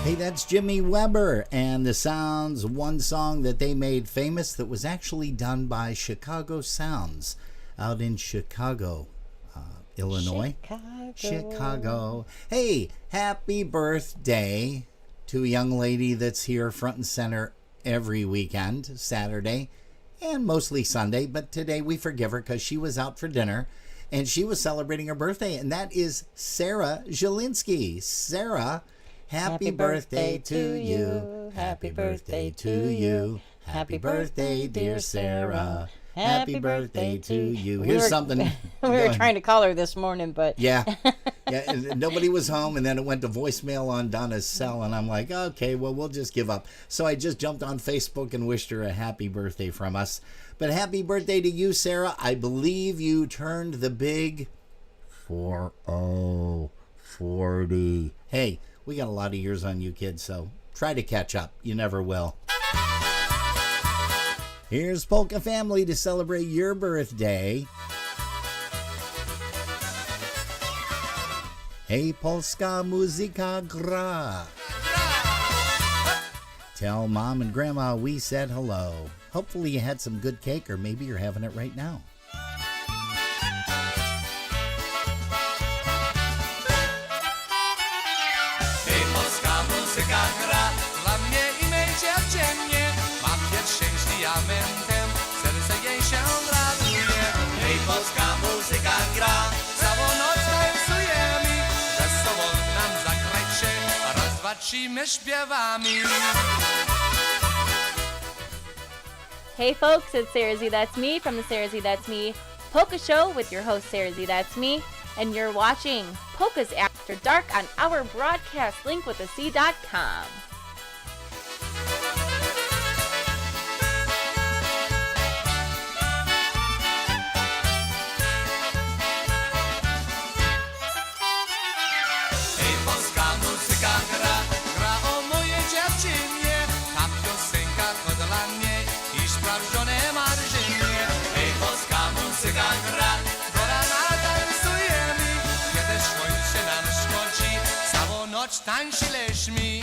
Hey, that's Jimmy Weber and the Sounds, one song that they made famous that was actually done by Chicago Sounds out in Chicago, Illinois. Chicago. Hey, happy birthday to a young lady that's here front and center every weekend, Saturday, and mostly Sunday, but today we forgive her because she was out for dinner and she was celebrating her birthday, and that is Sarah Zielinski. Sarah, happy birthday to you. Happy birthday to you. Happy birthday, dear Sarah. Happy birthday to you. Here's something. We were trying to call her this morning, but yeah, and nobody was home, and then it went to voicemail on Donna's cell, and I'm like, okay, well, we'll just give up. So I just jumped on Facebook and wished her a happy birthday from us. But happy birthday to you, Sarah. I believe you turned the big 40. Hey, we got a lot of years on you, kids, so try to catch up. You never will. Here's Polka Family to celebrate your birthday. Hey, Polska muzyka gra. Tell Mom and Grandma we said hello. Hopefully you had some good cake, or maybe you're having it right now. Hej, polska muzyka gra dla mnie i mej dziewczynie. Mam pierścień z diamentem, serce jej się raduje. Hej, polska muzyka gra, całą noc tańcuje mi. Wesoło nam zagrajcie, raz, dwa, trzy, my śpiewamy. Hey folks, it's Sarah Z That's Me from the Sarah Z That's Me Polka Show with your host Sarah Z That's Me, and you're watching Polkas After Dark on our broadcast link with the C.com. Hej, polska muzyka gra, gra o mojej dziewczynie. Ta piosenka to dla mnie i sprawdzone marzenie. Hej, polska muzyka gra, do rana tańcujemy. Kiedy słońce nam schodzi, całą noc tańczyliśmy.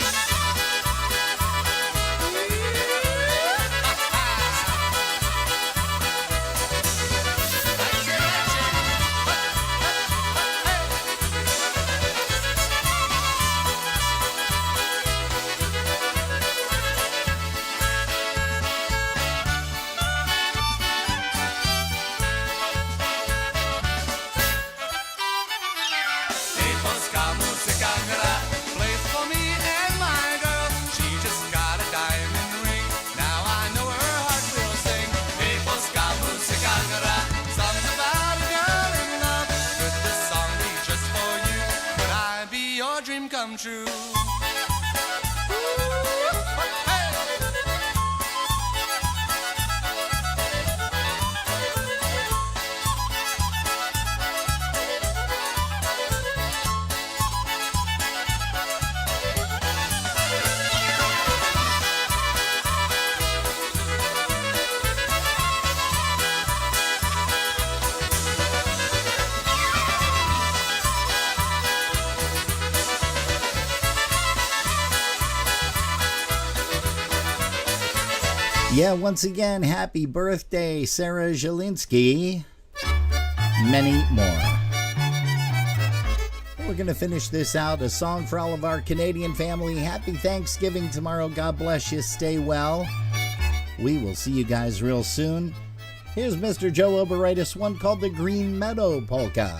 Hej, polska muzyka gra, play for me and my girl. She just got a diamond ring, now I know her heart will sing. Hej, polska muzyka gra, songs about a girl in love. Could this song be just for you? Could I be your dream come true? Yeah, once again, happy birthday, Sarah Zielinski. Many more. We're going to finish this out. A song for all of our Canadian family. Happy Thanksgiving tomorrow. God bless you. Stay well. We will see you guys real soon. Here's Mr. Joe Oberitis, one called the Green Meadow Polka.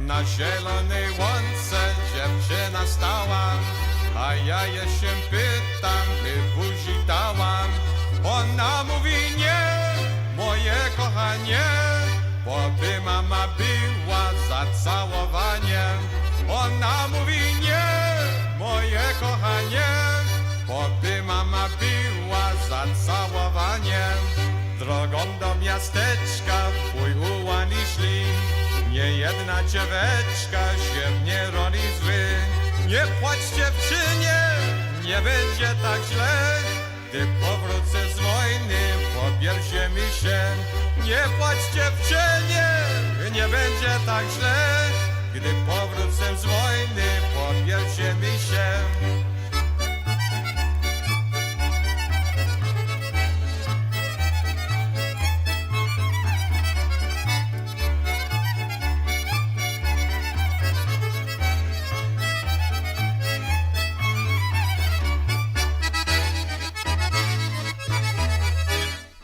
Na zielonej łące dziewczyna stała, a ja je się pytam, by buzi dałam. Ona mówi nie, moje kochanie, bo by mama była za całowaniem. Ona mówi nie, moje kochanie, bo by mama była za całowaniem. Drogą do miasteczka wuj ułani szli, nie jedna dzieweczka się nie roli zły. Nie płacz dziewczynie, nie będzie tak źle, gdy powrócę z wojny, pobierze mi się. Nie płacz dziewczynie, nie będzie tak źle, gdy powrócę z wojny, pobierze mi się.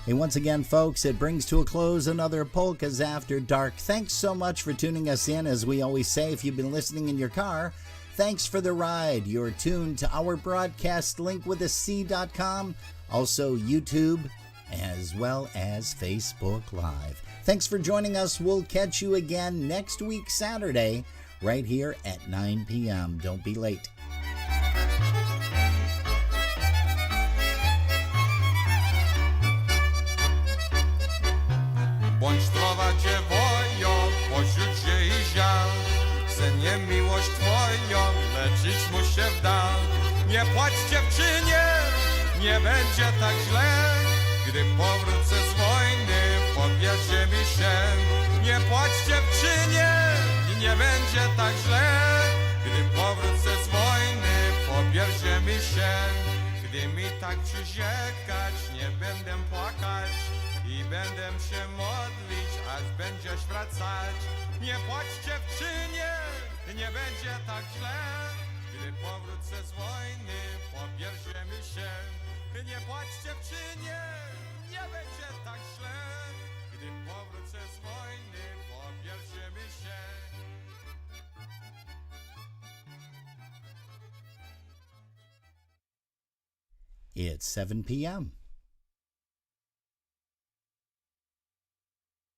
Hey, once again, folks, it brings to a close another Polkas After Dark. Thanks so much for tuning us in. As we always say, if you've been listening in your car, thanks for the ride. You're tuned to our broadcast link with a C.com, also YouTube, as well as Facebook Live. Thanks for joining us. We'll catch you again next week, Saturday, right here at 9 p.m. Don't be late. Bądź zdrowa dziewojo, pośród ziei ziar. Se nie miłość twoją, leczyć mu się wda. Nie płacz dziewczynie, nie będzie tak źle. Gdy powrócę z wojny, powierzy mi się. Nie płacz dziewczynie, i nie będzie tak źle. Gdy powrócę z wojny, powierzy mi się. Gdy mi tak przyrzekać, nie będę płakać. I będę się modlić, aż będziesz wracać. Nie płacz dziewczynie, nie będzie tak źle. Gdy powrócę z wojny, pobierzemy się. Nie płacz dziewczynie, nie będzie tak źle. Gdy powrócę z wojny, pobierzemy się. It's 7 p.m.